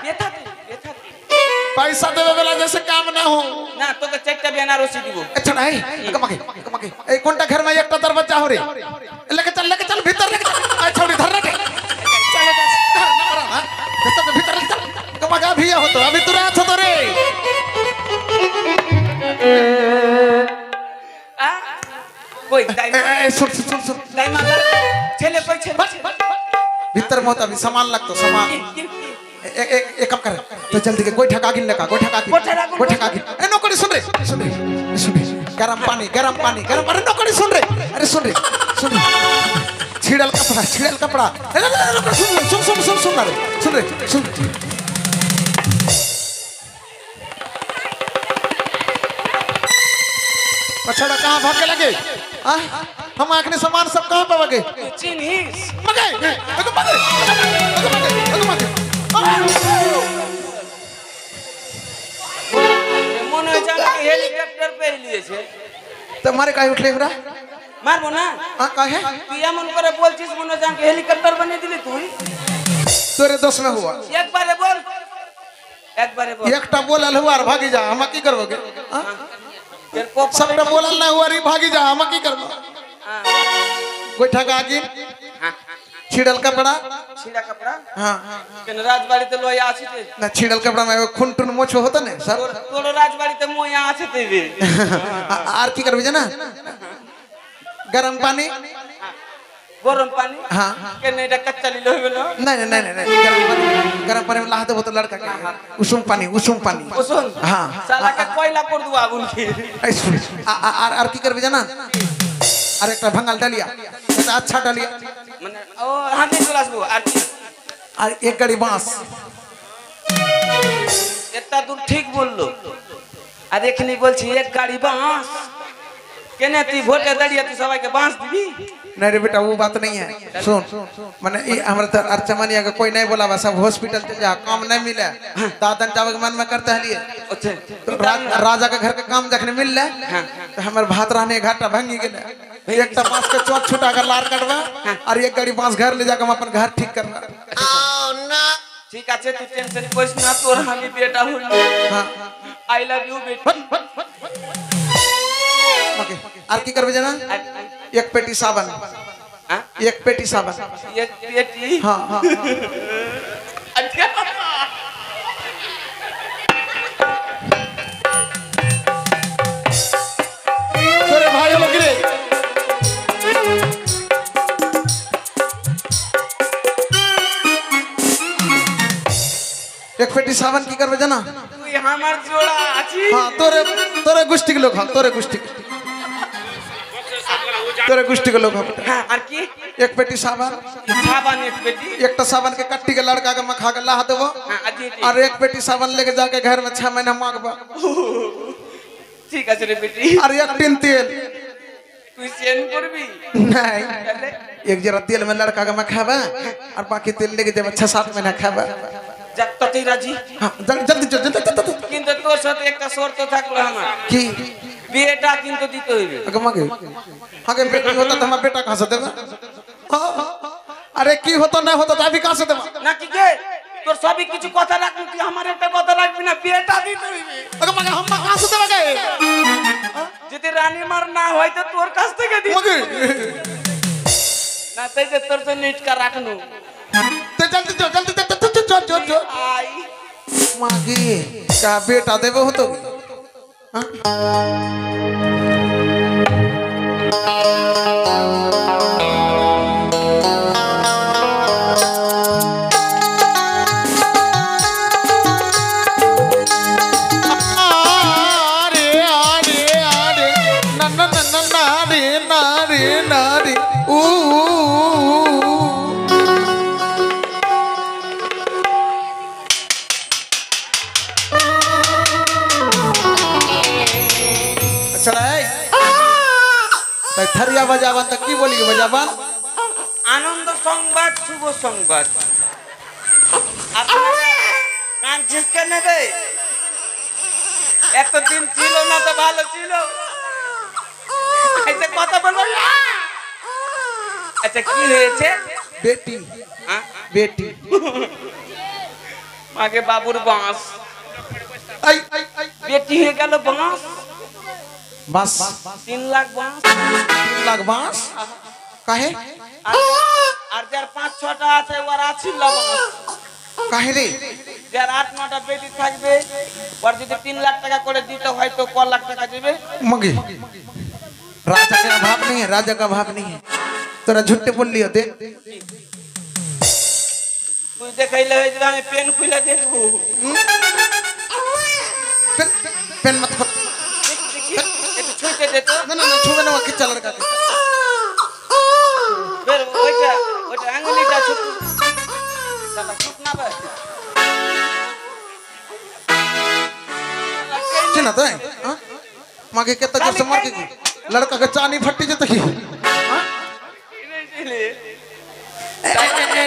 पैसा देवे वाला जैसे काम ना हो না তোকে চারটা বেনারসি দিব अच्छा नहीं कमाके ए कोनटा घर में एकटा दरवाजा हो रे लेके चल भीतर लेके चल आ छोड़ी धर रे চলো দাসী तो भीतर लेके चल कमाके अभी हो तो अभी तू रात हो तो रे কই দাইমা ए सुन দাইমা ছেলে কই ছেলে भीतर मत अभी सामान लगतो सामान एक काम कर तो जल्दी के गोइठा कागिन लगा गोइठा कागिन ए नौकरी सुन रे गरम पानी अरे नौकरी सुन रे अरे सुन रे छिड़ल कपड़ा सुन रे पछड़ा कहाँ भागे लगे हम आखने सामान सब कहाँ पे भागे চিনিস मगे মনে হয় জানা হেলিকপ্টার পেয়ে নিয়েছে तुम्हारे काहे उठले हमरा মারবো না काहे তুই এমন করে বলছিস মনে হয় জানকে হেলিকপ্টার বানিয়ে দিলি তুই तेरे दोस्त में हुआ একবারে বল একবারে বল একটা बोलल हुआ और भागी जा हम की करबोगे फिर को सबटा बोलल ना हुआ रे भागी जा हम की करबो गोइठा का आगे छिड़ल कपड़ा छिड़ा कपड़ा हां केन राजबाड़ीতে লইয়া আছিতে ना छिड़ल कपड़ा में खुनटुन मोछो होता ने सर তোর রাজবাড়ীতে মই আছিতে বে আর কি করবে জানা गरम पानी গরম পানি हां কেন এটা কাচ্চা লিলে হইবে না नहीं नहीं नहीं गरम पानी में लहा देबो तो लड़का के उषुम पानी ওসন हां শালাকে কয়লা कर दू আগুন কি আর কি করবে জানা আর একটা ভাঙাল ডালিয়া এটা अच्छा डालिया মানে ও হাতে চলে আসবো আর কি আর এক গাড়ি বাঁশ এটা তুই ঠিক বললো আর এখানে বলছি এক গাড়ি বাঁশ কেন তুই ভোটে দাঁড়িয়ে তুই সবাইকে বাঁশ দিবি नहीं रे बेटा वो बात नहीं है सुन माने हमरा तो अर्चमनिया का कोई नहीं बोला सब हॉस्पिटल से जा काम नहीं मिले दादन जावे के मन में करते हलिए तो राजा के घर के काम देखने मिल ले तो हमर भात रहने घाटा भांगी गेले एक टा बांस के चोट छुटा कर लार कटवा और एक गाड़ी बांस घर ले जाके हम अपन घर ठीक करवा ठीक আছে তুই টেনশন করিস না তোর আমি বেটা হল हां आई लव यू बेटा ओके और की करबे जाना एक पेटी साबन हां एक पेटी साबन एक पेटी हां हां अच्छा तोरे भाई लोग रे एक पेटी साबन की करबे जाना তুই আমার জোড়া আছি हां तोरे गुष्टी के लोग हां तोरे गुष्टी के लोग हां হ্যাঁ আর কি एक पेटी साबन साबन एक पेटी एक टा साबन के कट्टी के लड़का के मखा के ला देबो হ্যাঁ আজি और एक पेटी साबन लेके जाके घर में 6 महीना मांगबो ঠিক আছে রে বেটি और एक टिन तेल তুই সেন করবি नहीं एक जरा तेल में लड़का के मखाबा और बाकी तेल लेके जब 6-7 महीना खाबा যাক তুই রাজি हां जल्दी जल्दी কিন্তু তোর সাথে একটা শর্ত থাকলো আমার की বিয়েটা কিন্তু দিতে হইবে अगे मांगे आगे बेटी होता तो हमारा बेटा कहां से देबा अरे की होता नहीं होता तो अभी कहां से देबा নাকি কে তোর সবই কিছু কথা রাখবি তুই আমার একটা কথা রাখবি না বিয়েটা দিতে হইবে अगे मांगे हम कहां से देबा गे যদি রানী মার না হয় তো তোর কাছ থেকে দি मांगे না তাই যে তোর জন্য ইটকা রাখনু तो जल्दी আই मांगे का बेटा देबे हो तो थरिया बजावन तो की बोली बजावन আনন্দ সংবাদ শুভ সংবাদ আপনারা কান ছিসকে নেবে এতদিন ছিল না তো ভালো ছিল আচ্ছা কথা বলবো আচ্ছা কি হয়েছে बेटी হ্যাঁ बेटी মাকে বাবুর বাঁশ आई आई आई বেটি হয়ে গেল বাঁশ बस 3 লাখ বাঁশ 3 लाख बांस काहे আর যার 5-6টা আছে ওরা ছিল বাঁশ काहे रे যার 8-9টা বেটি থাকবে ওর যদি 3 লাখ টাকা করে দিতে হয় তো ক লাখ টাকা দেবে मगे राजा का अभाव नहीं है राजा का अभाव नहीं है तोरा झूठे बोल लियो दे তুই দেখাইলে হয়ে যাবে আমি পেন খুলে দেখবো पेन पेन मत कर একটু ছুঁতে দে তো ना ना ना छुवे ना कि चल लड़का के বের ওইটা আঙ্গুলিটা ছুট সালা ছুট না বে चिन्ह तो है हां मगे केता जोर से मार के लड़का के चानी फटी जत की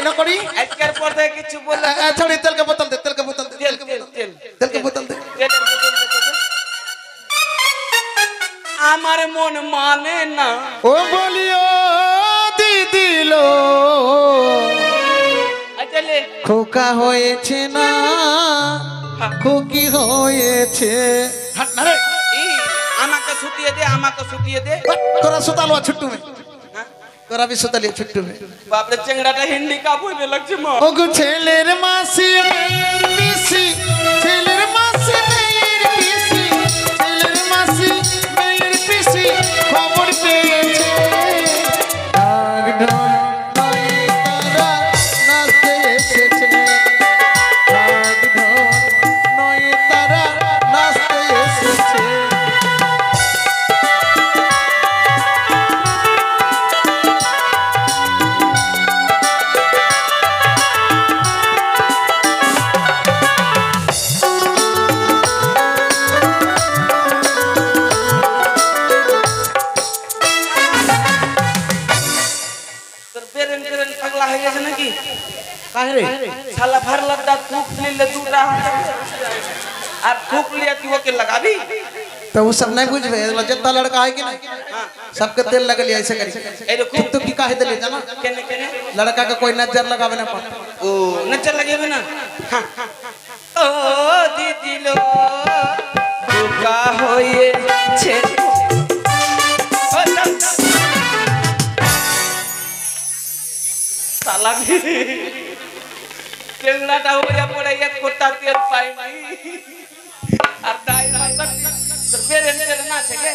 न करी আজকের পর থেকে কিছু বললে छोड़ी तेल के बोतल दे तेल के बोतल दे তেল तेल के बोतल दे তেলের বোতল দে তো। আমার মন মানে না ओ बोलियो दीदी लो আচ্ছা লে খোকা হয়েছে না খুকি হয়েছে হাট না রে এই আমাকে সুতিয়ে দে আমাকে সুতিয়ে দে তোরা সুতালো ছুট্টু মে তোরা भी সুতালি ছুট্টু মে বাপরে চেংড়াটা হিন্দি কাপ হইবে লাগছে মা ওগো ছেলের মাসি মেয়ের পিসি ছেলের মাসি মেয়ের পিসি ছেলের মাসি মেয়ের পিসি খবর পেয়েছে ডাক ঢোল নয় তারা নাচতে এসেছে ডাক ঢোল নয় তারা নাচতে এসেছে তোর বেরেন বেরেন পাগলা হয়ে গেছে নাকি কাহে রে শালা भर लगता थूक ले दूटा আর थूक लिया तू के लगाबी तो वो सब नहीं बुझबे जितना लड़का है कि नहीं सबके तेल लगल ऐसे करी ए देखो तो की काहे दिले जाना केने केने लड़का का कोई नजर लगावे ना पा ओ नचर लगेबे ना हाँ, हाँ। ओ दीदी लो धोखा होए छे ओ चल साला केंगड़ाटा होया पड़े एक कोटा तेल पाई नहीं আর তাই মাছ তোর বেরে নেরে না থেকে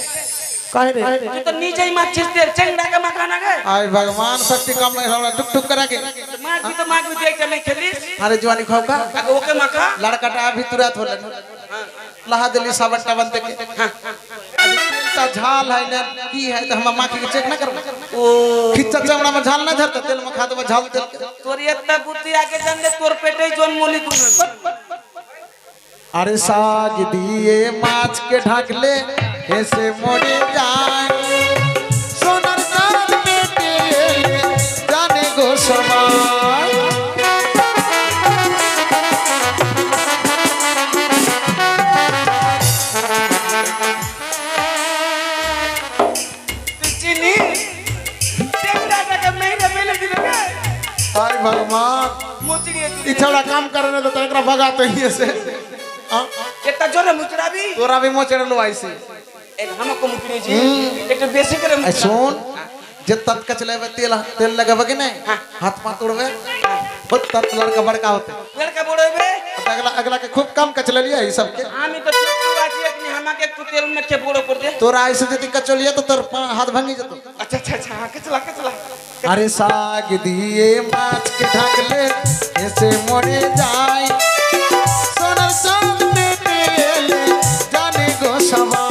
काहे रे तू तो नीचे ही माचिस तेल चेंगड़ा के मकाना गए आय भगवान शक्ति कम नहीं हमरा टुक टुक करा के मार भी देख के मैं खेलिस अरे जवानी खाओ का अगर ओके मका लड़का टा अभी तुरंत होला लहा दिली साबटा बनते के अभी तेल का झाल है ना की है तो हम मां के चेक ना करो ओ खिच्चा चमड़ा में झाल ना झरता तेल में खा दो झाल तेल तोर इतना बुद्धि आके जान दे तोर पेटे जोन मोली तू अरे साग दिए माछ के ढाकले ऐसे मोड़े जाए सोनर चांद में तेरे जाने गो सवार चिनी चेंगड़ा के महीने पहले दिन के हाय भगवान मुचड़ी इछड़ा काम करने तो तेरा भगाते ही ऐसे कितना जोर मुचड़ा भी तोरा भी मोचड़ लो ऐसे एक हमको मुचड़ी जी एक तो बेसिक करे ऐ सुन जे तत कचले में तेल तेल लगावे के नहीं हाथ पांव तोड़वे बहुत तत लड़का बड़का होते लड़का बोले बे अगला अगला के खूब कम कचले लिया ई सब के आमी तो छुट्टी बात है कि हमके एक तेल में के बोड़ो पड़ दे तोरा ऐसे जति कचलिया तो तोर हाथ भांगी जतो अच्छा अच्छा अच्छा हाँ, कचला कचला अरे साग दिए माछ के ढाकले ऐसे मोड़े जाए सोनर चांद में तेल जाने गो सवाय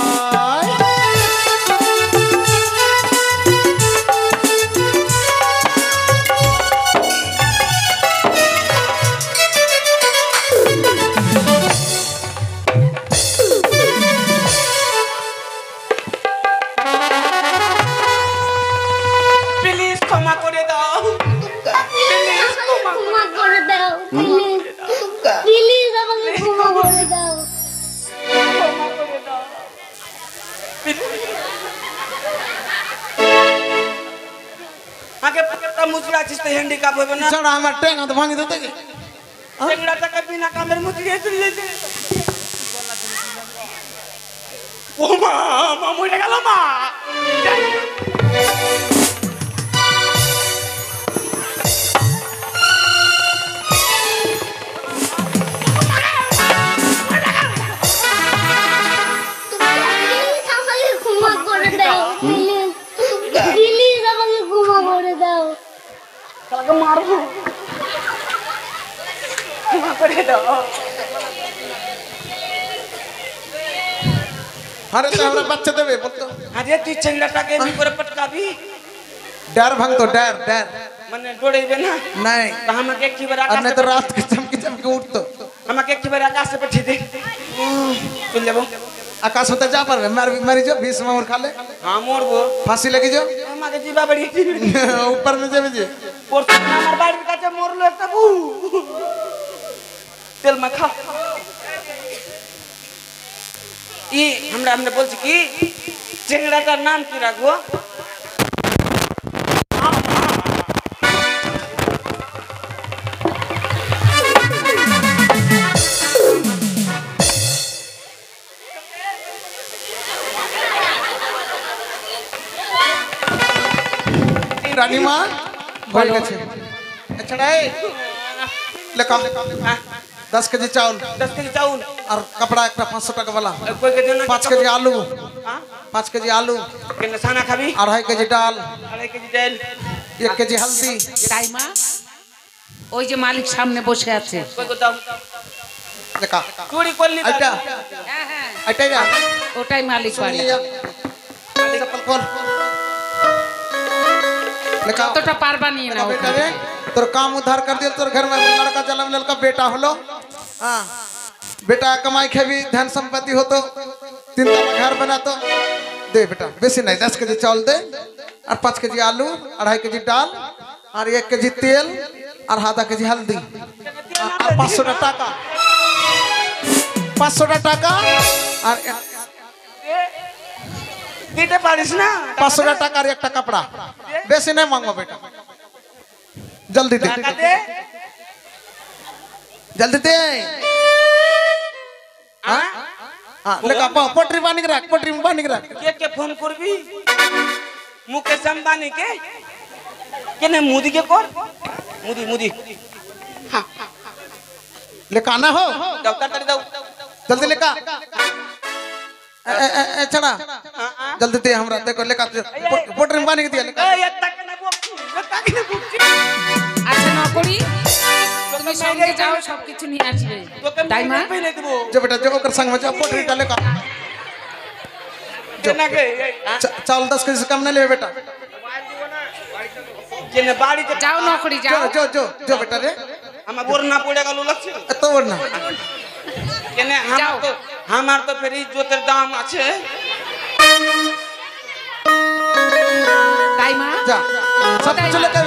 प्लीज क्षमा करे दाओ প্লিজ ক্ষমা করে দাও প্লিজ প্লিজ আমাকে ক্ষমা করে দাও आगे पकड़ता मुचड़ा चिस्ते हैंडीकैप होबे ना चढ़ा हमर टेंग तो भांगी देते के चेंगड़ा तक बिना कामेर मुचड़ी चल लेते ओ मां मरे गेल मां প্লিজ আমাকে ক্ষমা করে দাও প্লিজ প্লিজ আমাকে ক্ষমা করে দাও কালকে মারবো ক্ষমা করে দাও अरे तो हमरा बच्चे देवे बोल तो अरे तू चेंगड़ा के भी करे पटकाबी डर भांग तो डर डर मने डोड़ेबे ना नहीं तो हमके एक बार और आकाश नहीं तो रात के चमकी उठ तो हमके एक बार आकाश से बैठी दे सुन लेबो आकाश होता जा पर मरी जो 20 में और खा ले हां मोरबो फांसी लगी जो हमके जीवा बड़ी ऊपर में जे जे पोरस हमर बाड़ी काचे मोरलो एक तबू तेल में खा ई हमरा हमने बोल कि चेंगड़ा का नाम की रखो রানীমা হয়ে গেছে এছাড়া এই লেখা 10 কেজি চাউল 10 কেজি চাউল আর কাপড়া একটা 500 টাকা वाला কই কেজি না 5 কেজি আলু 5 কেজি আলু কেন সানা খাবি 2.5 কেজি ডাল 2.5 কেজি ডাল 1 কেজি হলদি দাইমা ওই যে মালিক সামনে বসে আছে কই কো দাও লেখা চুরি করলি আইটা হ্যাঁ হ্যাঁ আইটাই না ওটাই মালিক বাড়ি चप्पल खोल लेखा কতটা পারবা নিয়ে নাও बेटा रे तोर काम उद्धार कर दिया तोर घर में लड़का जन्म लड़का बेटा हलो हाँ बेटा कमाई खेबी धन संपत्ति हो तो 3 तला घर बना तो दे बेटा बेसी नहीं 10 केजी चावल दे और 5 केजी आलू 2.5 केजी दाल और 1 केजी तेल और आधा केजी हल्दी और 500 टाका 500 टाका और দিতে পারিস না 500 টাকা আর একটা কাপড়া বেশি नहीं मांगो बेटा जल्दी दे টাকা দে जल्दी दे हाँ हाँ लेका पोटरी बांध के रख पोटरी में बांध के रख কে ফোন করবি মুকেশ আম্বানি কে কেনে মুদি কে কর মুদি लेका आना हो দাও তাড়াতাড়ি দাও जल्दी लेका चढ़ा जल्दी दे हमरा देखो लेका पोटरी में बांध के दिया लेका এই টাকা না বকছি টাকা না বকছি আচ্ছা নকরি তুমি সঙ্গে যাও সবকিছু নিয়ে আসবে তোকে দাইমা পেনে দেব जो बेटा जो ओकर संग में जा पोटरी का लेका কেনা কে चावल 10 केजी से कम नहीं ले बेटा কেনে বাড়িতে যাও নকরি जो যাও जो जो जो बेटा रे আমার বোর না পড়ে গেল লাগছে तो वरना কেনে যাও। আমার তো ফের ইজ্জতের দাম আছে দাইমা जा सब कुछ लेके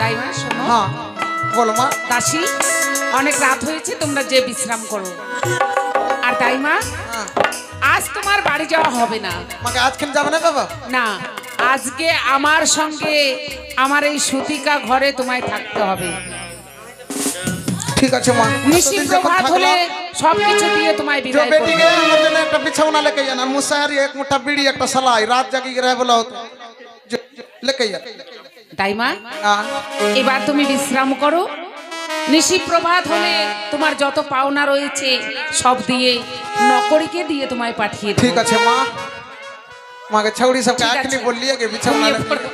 দাইমা শোনো हाँ बोलो माँ দাসী অনেক রাত হয়েছে তোমরা যে বিশ্রাম করো আর দাইমা हाँ আজ তোমার বাড়ি যাওয়া হবে না मगर आज खेल जाबे ना बाबा না আজকে আমার সঙ্গে আমার এই সুতিকা ঘরে তোমায় থাকতে হবে ठीक আছে माँ নিশি প্রভাত হলে সবকিছু দিয়ে তোমায় जो বিদায় बेटी করব के हमर जने একটা বিছাওনা लेके जाना मुसहरी एक मुट्ठा बीड़ी একটা सलाई रात जागी के रहे बोला होता जो लेके जा দাইমা हां এবার তুমি বিশ্রাম করো নিশি প্রভাত হলে তোমার যত পাওনা রয়েছে সব দিয়ে নকরিকে দিয়ে তোমায় পাঠিয়ে দেব ठीक আছে माँ माँ के छौड़ी सब का ठीक आखिरी আছে। बोल लिया के बिछावना घूमिए लेके पड़ो।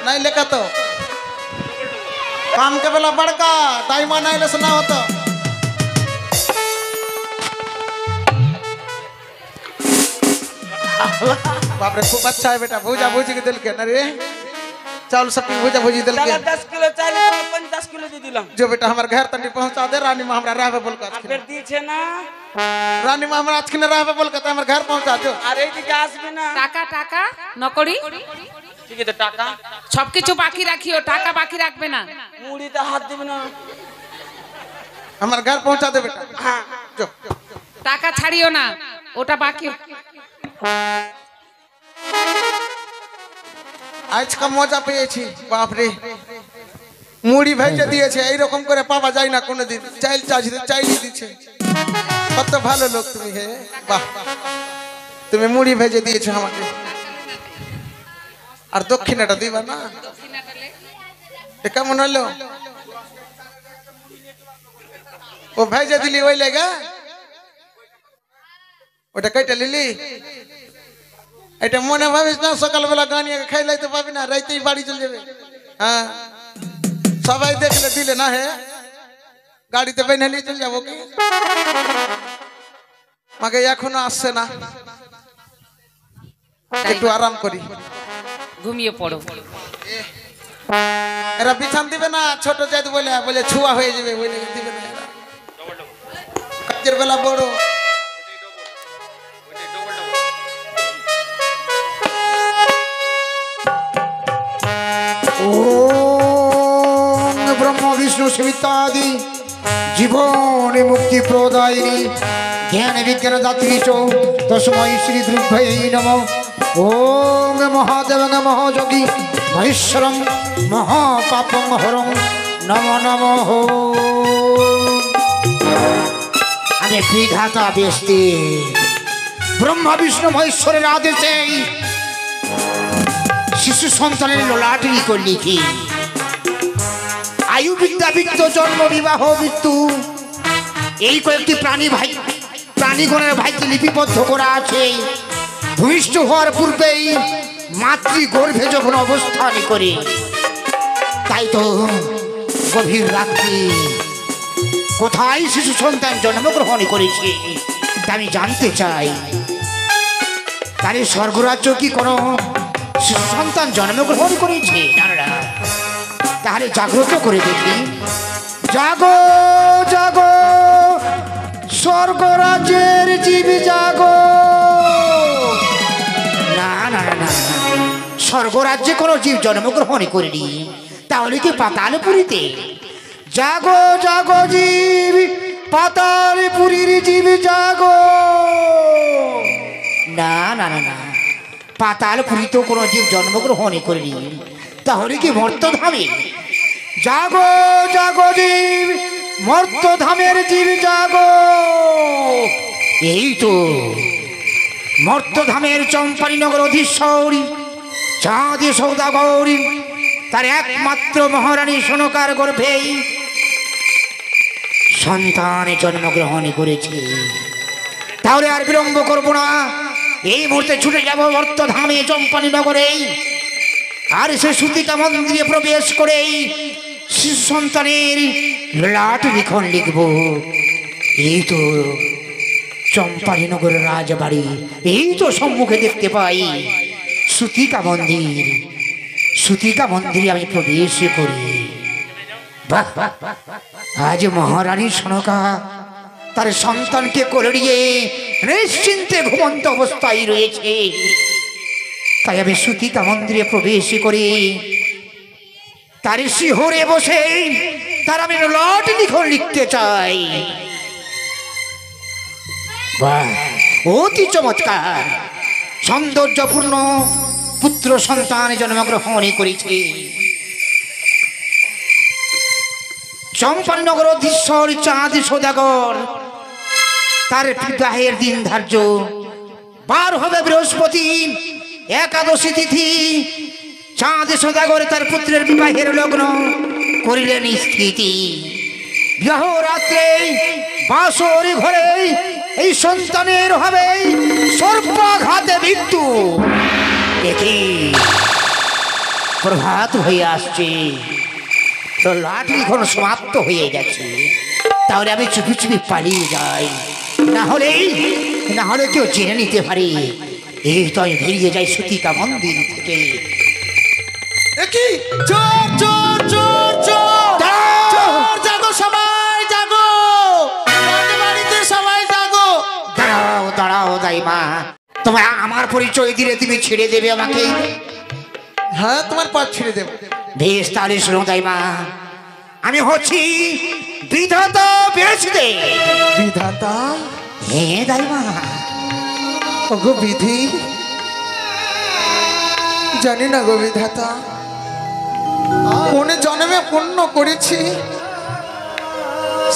नहीं लेके तो काम के बेला बड़का दाईमा नहीं ले सुना होता बाप रे खूब अच्छा है बेटा भूजा भूजी के दिल के ना रे चावल सब भूजा भूजी दिल তাহলে के 10 কিলো চাইলে 50 কিলো দিয়ে দিলাম जो बेटा हमारे घर तक पहुंचा दे रानी माँ हमरा राह पे बोल আর के ফের দিয়েছে না रानी माँ हमरा आज के राह पे बोल के हमारे घर पहुंचा दो আর এইদিকে আসবে না টাকা টাকা নকরি ঠিক আছে টাকা সবকিছু বাকি রাখিও টাকা বাকি রাখবে না মুড়িতে হাত দিবে না हमारे घर पहुंचा दे बेटा হ্যাঁ जो টাকা ছাড়িও না ওটা বাকি आज का मजा পেয়েছি বাপ রে মুড়ি ভেজে দিয়েছে এই রকম করে পাওয়া যায় না কোনোদিন চাইল চাইলি দিচ্ছে কত ভালো লোক তুমি হে বাহ তুমি মুড়ি ভেজে দিয়েছো আমাকে আর দক্ষিণাটা দিবা না এ কেমন হলো ও ভেজে দিলি ওই লেগা ওটা কেটে লিলি এটা মনে ভাবিস না সকালবেলা গানিয়ে খাই লাইতে পাবি না রাইতেই বাড়ি চলে যাবে হ্যাঁ সবাই দেখলে দিলে না হে গাড়িতে বেঁধে নিয়ে চলে যাবো কি মাকে এখনো আসছে না একটু আরাম করি ঘুমিয়ে পড়ো এরা বিছান দিবে না ছোট জাত বলে বলে ছুয়া হয়ে যাবে বলে দিবে না এরা কাজের বেলা বড় ওম ব্রহ্ম বিষ্ণু সবিতাদি জীবনে মুক্তি প্রদায়িনী জ্ঞান বিজ্ঞান দাত্রী চ তস্मै শ্রী দ্রুভ্যৈ নমঃ ওম মহাদেব মহাযোগী মহেশ্বরম মহাপাপং হরং নমো নমঃ আরে বিধাতা বেস্তি ব্রহ্মা বিষ্ণু মহেশ্বরের আদেশে শিশু সন্তানের ললাটলি করলি কি? আয়ু বিদ্যা বৃত্ত জন্ম বিবাহ মৃত্যু এই কয়েকটি প্রাণীগণের ভাইকে লিপিবদ্ধ করা আছে। ভূমিষ্ঠ হওয়ার পূর্বেই মাতৃ গর্ভে যখন অবস্থান করে, তাই তো গভীর রাত্রি কোথায় শিশু সন্তান জন্মগ্রহণ করেছে তা আমি জানতে চাই। তার স্বর্গরাজ্য কি কোনো শিশু সন্তান জন্মগ্রহণ করেছে? জানা, তাহলে জাগ্রত করে দেখি। জাগো জাগো স্বর্গরাজ্যের জীব জাগো। না না না, স্বর্গরাজ্যে কোনো জীব জন্মগ্রহণ করেনি, তাহলে কি পাতালপুরীতে? জাগো জাগো জীব পাতালপুরীর জীব জাগো। না না না না, পাতালপুরীতেও কোনো জীব জন্মগ্রহণ করেনি, তাহলে কি মর্তধামে? জাগো জাগো জীব মর্তধামের জীব জাগো। এই তো মর্তধামের চম্পানীনগর অধীশ্বরী চাঁদ সৌদাগরী তার একমাত্র মহারানী সনকার গর্ভেই সন্তান জন্মগ্রহণ করেছে। তাহলে আর বিলম্ব করব না, এই মুহূর্তে ছুটে যাব মর্তধামে চম্পানীনগরে, আর সে সুতিকা মন্দিরে প্রবেশ করে শিশু সন্তানের লাট লিখন লিখব। এই তো চম্পানীনগরের রাজবাড়ি, এই তো সম্মুখে দেখতে পাই সুতিকা মন্দির। সুতিকা মন্দিরে আমি প্রবেশ করি। বাহ, আজ মহারানী সনকা তার সন্তানকে কোলে নিয়ে নিশ্চিন্তে ঘুমন্ত অবস্থায় রয়েছে। তাই আমি সুতিকা মন্দিরে প্রবেশ করি, তার শিহরে বসে তার আমি লট লিখন লিখতে চাই। বাহ, অতি চমৎকার সৌন্দর্যপূর্ণ পুত্র সন্তান জন্মগ্রহণ করেছে। চম্পানগর অধীশ্বর চাঁদ সৌদাগর তার বিবাহের দিন ধার্য, বার হবে বৃহস্পতি একাদশী তিথি। চাঁদ সৌদাগর তার পুত্রের বিবাহের লগ্ন করিলেন স্থিতি। বিবাহ রাত্রে বাসর ঘরে এই সন্তানের হবে সর্বাঘাতে মৃত্যু। দেখি প্রভাত হয়ে আসছে, তো লাট লিখন সমাপ্ত হয়ে গেছে। তাহলে আমি চুপি চুপি পালিয়ে যাই, না হলে কেউ জেনে নিতে পারে। এই তো আমি বেরিয়ে যাই সুতিকা মন্দির থেকে। চোর চোর চোর চোর চোর, জাগো সবাই জাগো, রাজবাড়িতে সবাই জাগো। দাঁড়াও দাঁড়াও দাইমা, তোমার আমার পরিচয় দিলে তুমি ছেড়ে দেবে আমাকে? হ্যাঁ, তোমার পা ছেড়ে দেব। বেশ, তাহলে শোনো দাইমা, আমি হচ্ছি বিধাতা বেশদে। বিধাতা? হ্যাঁ দাইমা। ওগো বিধি, জানি না গো বিধাতা, কোন জন্মে পুণ্য করেছি,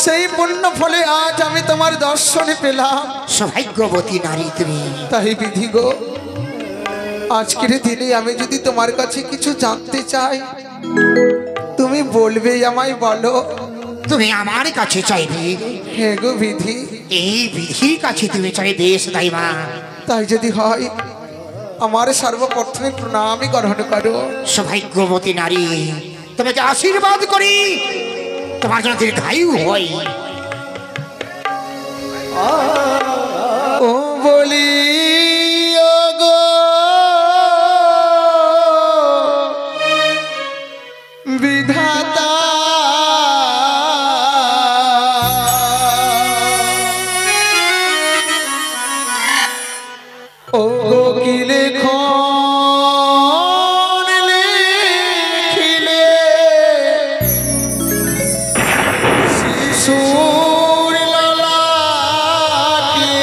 সেই পুণ্য ফলে আজ আমি তোমার দর্শনে পেলাম। সৌভাগ্যবতী নারী তুমি। তাই বিধি গো, আজকের দিনে আমি যদি তোমার কাছে কিছু জানতে চাই, তুমি বলবে আমায়? বলো। তুমি আমার কাছে চাইবে? হ্যাঁ গো বিধি। এই বিধির কাছে তুমি চাইবে? বেশ দাইমা, তাই যদি হয় আমার সর্বপ্রথমে প্রণামী গ্রহণ করো। সৌভাগ্যবতী নারী, তোমাকে আশীর্বাদ করি, তোমার জন্য দীর্ঘায়ু হয়। ও বলি ওগো বিধাতা, ওগো কি লেখো লিখিলে শিশুর ললাটে,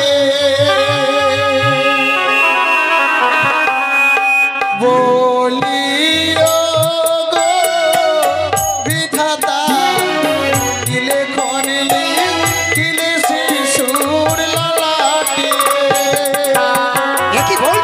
বলি ওগো বিধাতা, কি লেখো লিখিলে শিশুর ললাটে। এ কি বল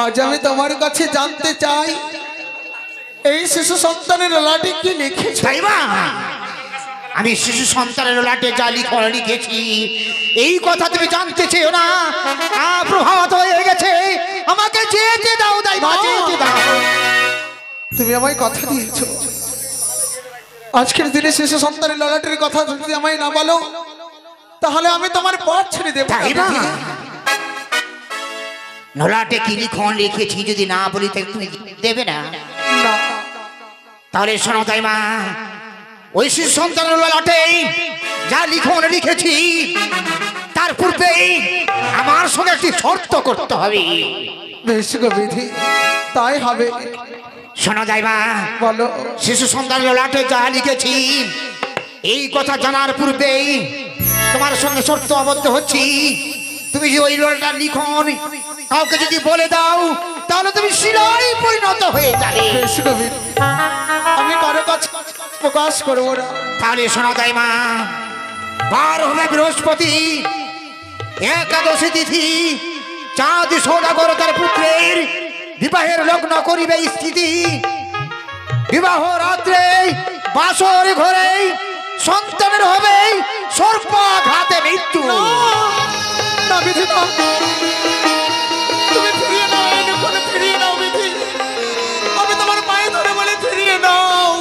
আজ আমি তোমার কাছে জানতে চাই এই শিশু সন্তানের লাটে কি লিখেছে। তাই মা, আমি শিশু সন্তানের লাটে যা লিখেছি এই কথা তুমি জানতে চেয়েও না। প্রভাত হয়ে গেছে, আমাকে যেতে দাও দাই মা, যেতে দাও। তুমি আমায় কথা দিয়েছো, আজকের দিনে শিশু সন্তানের ললাটের কথা যদি আমায় না বলো তাহলে আমি তোমার পথ ছেড়ে দেবো। তাই না? নলাটে কি লিখন লিখেছি যদি না বলি তাহলে তুমি দেবে না? না, তাহলে শোনো তাই মা, ওই শিশু সন্তানের ললাটে যা লিখন লিখেছি তার পূর্বেই আমার সঙ্গে একটি শর্ত করতে হবে। বেশ গো বিধি, তাই হবে। শোনো যাই মা, বলো। শিশু সন্তান ললাটে যা লিখেছি এই কথা জানার পূর্বেই তোমার সঙ্গে শর্ত আবদ্ধ হচ্ছি। তুমি যে ওই ললাটা লিখন কাউকে যদি বলে দাও তাহলে তুমি শিলায় পরিণত হয়ে যাবে। বেশ গো বিধি, আমি কারো কাছে প্রকাশ করবো না। তাহলে শোনো যাই মা, বার হবে বৃহস্পতি, একাদশী তিথি, চাঁদ সৌদাগর তার পুত্রের বিবাহের লগ্ন করিবে স্থিতি। বিবাহ রাত্রে বাসর ঘরে সন্তানের হবে সর্পাঘাতে মৃত্যু। না বিধি, না, তুমি ফিরিয়ে নাও, এক্ষুনি ফিরিয়ে নাও বিধি, আমি তোমার পায়ে ধরে বলে ফিরিয়ে নাও।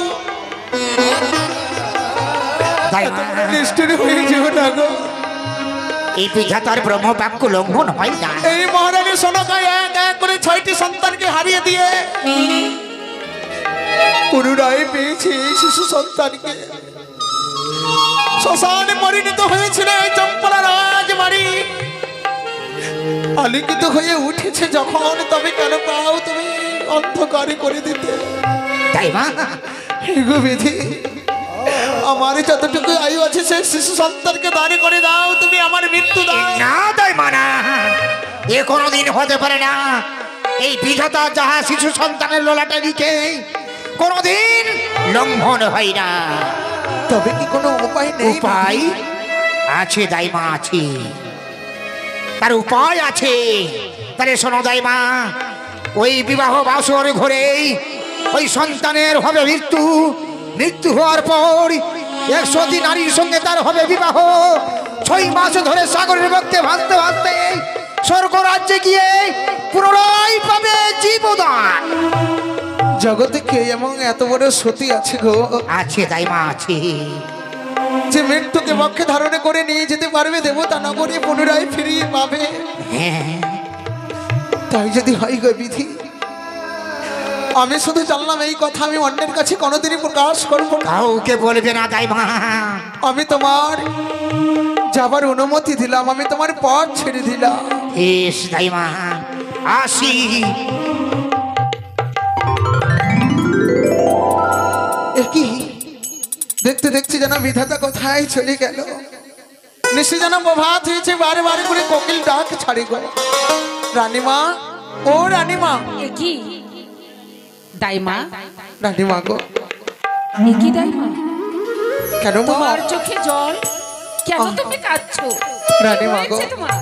তাই মা, নিষ্ঠুর হয়ে যেও না গো। এই বিধাতার ব্রহ্ম বাক্য লঙ্ঘন হয় না। এই মহারানী সোনাকায় এক এক করে 6টি সন্তানকে হারিয়ে দিয়ে পুনরায় পেয়েছে এই শিশু সন্তানকে। শ্মশানে পরিণত হয়েছিল এই চম্পলা রাজবাড়ি, আলোকিত হয়ে উঠেছে যখন, তবে কেন পাও তুমি অন্ধকারে করে দিতে। তাই মা, গো বিধি, আমার যতটুকু আয়ু আছে সেই শিশু সন্তানকে দান করে দাও, তুমি আমার মৃত্যু দাও। না তাই মা, না, এ কোনোদিন হতে পারে না। এই বিধাতা যাহা শিশু সন্তানের লোলাটা লিখে কোনোদিন লঙ্ঘন হয় না। তবে কি কোনো উপায় নেই? উপায় আছে দাইমা, আছে, তার উপায় আছে। তাহলে শোনো দাইমা, ওই বিবাহ বাসর ঘরেই ওই সন্তানের হবে মৃত্যু। মৃত্যু হওয়ার পর 100টি নারীর সঙ্গে তার হবে বিবাহ। 6 মাস ধরে সাগরের মধ্যে ভাসতে ভাসতে স্বর্গ রাজ্যে গিয়ে পুনরায় পাবে জীবদান। জগতে কে এমন এত বড় সতী আছে গো? আছে দাইমা, আছে, যে মৃত্যুকে পক্ষে ধারণে করে নিয়ে যেতে পারবে দেবতা নগরে, পুনরায় ফিরিয়ে পাবে। হ্যাঁ, তাই যদি হয় গো বিধি, আমি শুধু জানলাম এই কথা, আমি অন্যের কাছে কোনোদিনই প্রকাশ করব না। কাউকে বলবে না দাইমা। আমি তোমার যাবার অনুমতি দিলাম, আমি তোমার পথ ছেড়ে দিলাম। বেশ দাইমা, আসি। কি দেখতে দেখতে যেন বিধাতা কোথায় চলে গেল। নিশ্চয় যেন প্রভাত হয়েছে, বারে বারে করে কোকিল ডাক ছাড়ে গো। রানীমা, ও রানীমা। এ কি দাইমা? রানীমা গো। এ কি দাইমা? কেন মা? তোমার চোখে জল, কেন তুমি কাঁদছো? রানীমা গো, হয়েছে তোমার?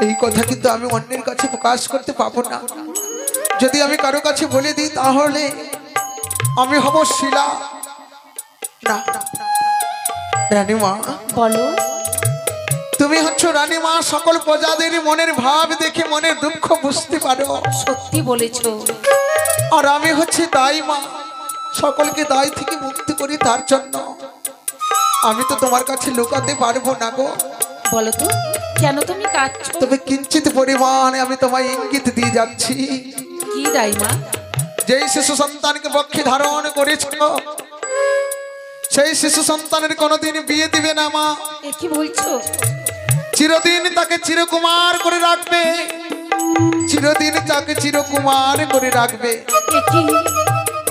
এই কথা কিন্তু আমি অন্যের কাছে প্রকাশ করতে পাবো না। যদি আমি কারো কাছে বলে দিই তাহলে আমি হব শিলা। না রানীমা, বলো। তুমি হচ্ছ রানীমা, সকল প্রজাদের মনের ভাব দেখে মনের দুঃখ বুঝতে পারো। সত্যি বলেছো। আর আমি হচ্ছে দাইমা, সকলকে দায় থেকে মুক্তি করি। তার জন্য আমি তো তোমার কাছে লুকাতে পারবো না গো। বলো তো, কেন তুমি কাঁদছো? তবে কিঞ্চিত পরিমাণে আমি তোমায় ইঙ্গিত দিয়ে যাচ্ছি। কি দাইমা? যেই শিশু সন্তানকে পক্ষে ধারণ করেছ সেই শিশু সন্তানের কোনোদিন বিয়ে দিবে না মা। এ কি বলছো? চিরদিন তাকে চিরকুমার করে রাখবে, চিরদিন তাকে চিরকুমার করে রাখবে। এ কি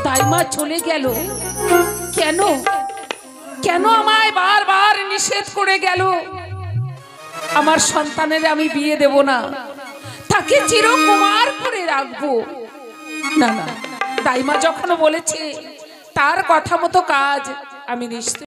দাইমা চলে গেল কেন? কেন আমায় বারবার নিষেধ করে গেল? আমার সন্তানের আমি বিয়ে দেব না, তাকে চিরকুমার করে রাখবো। না না, দাইমা যখন বলেছে তার কথা মতো কাজ আমি নিশ্চয়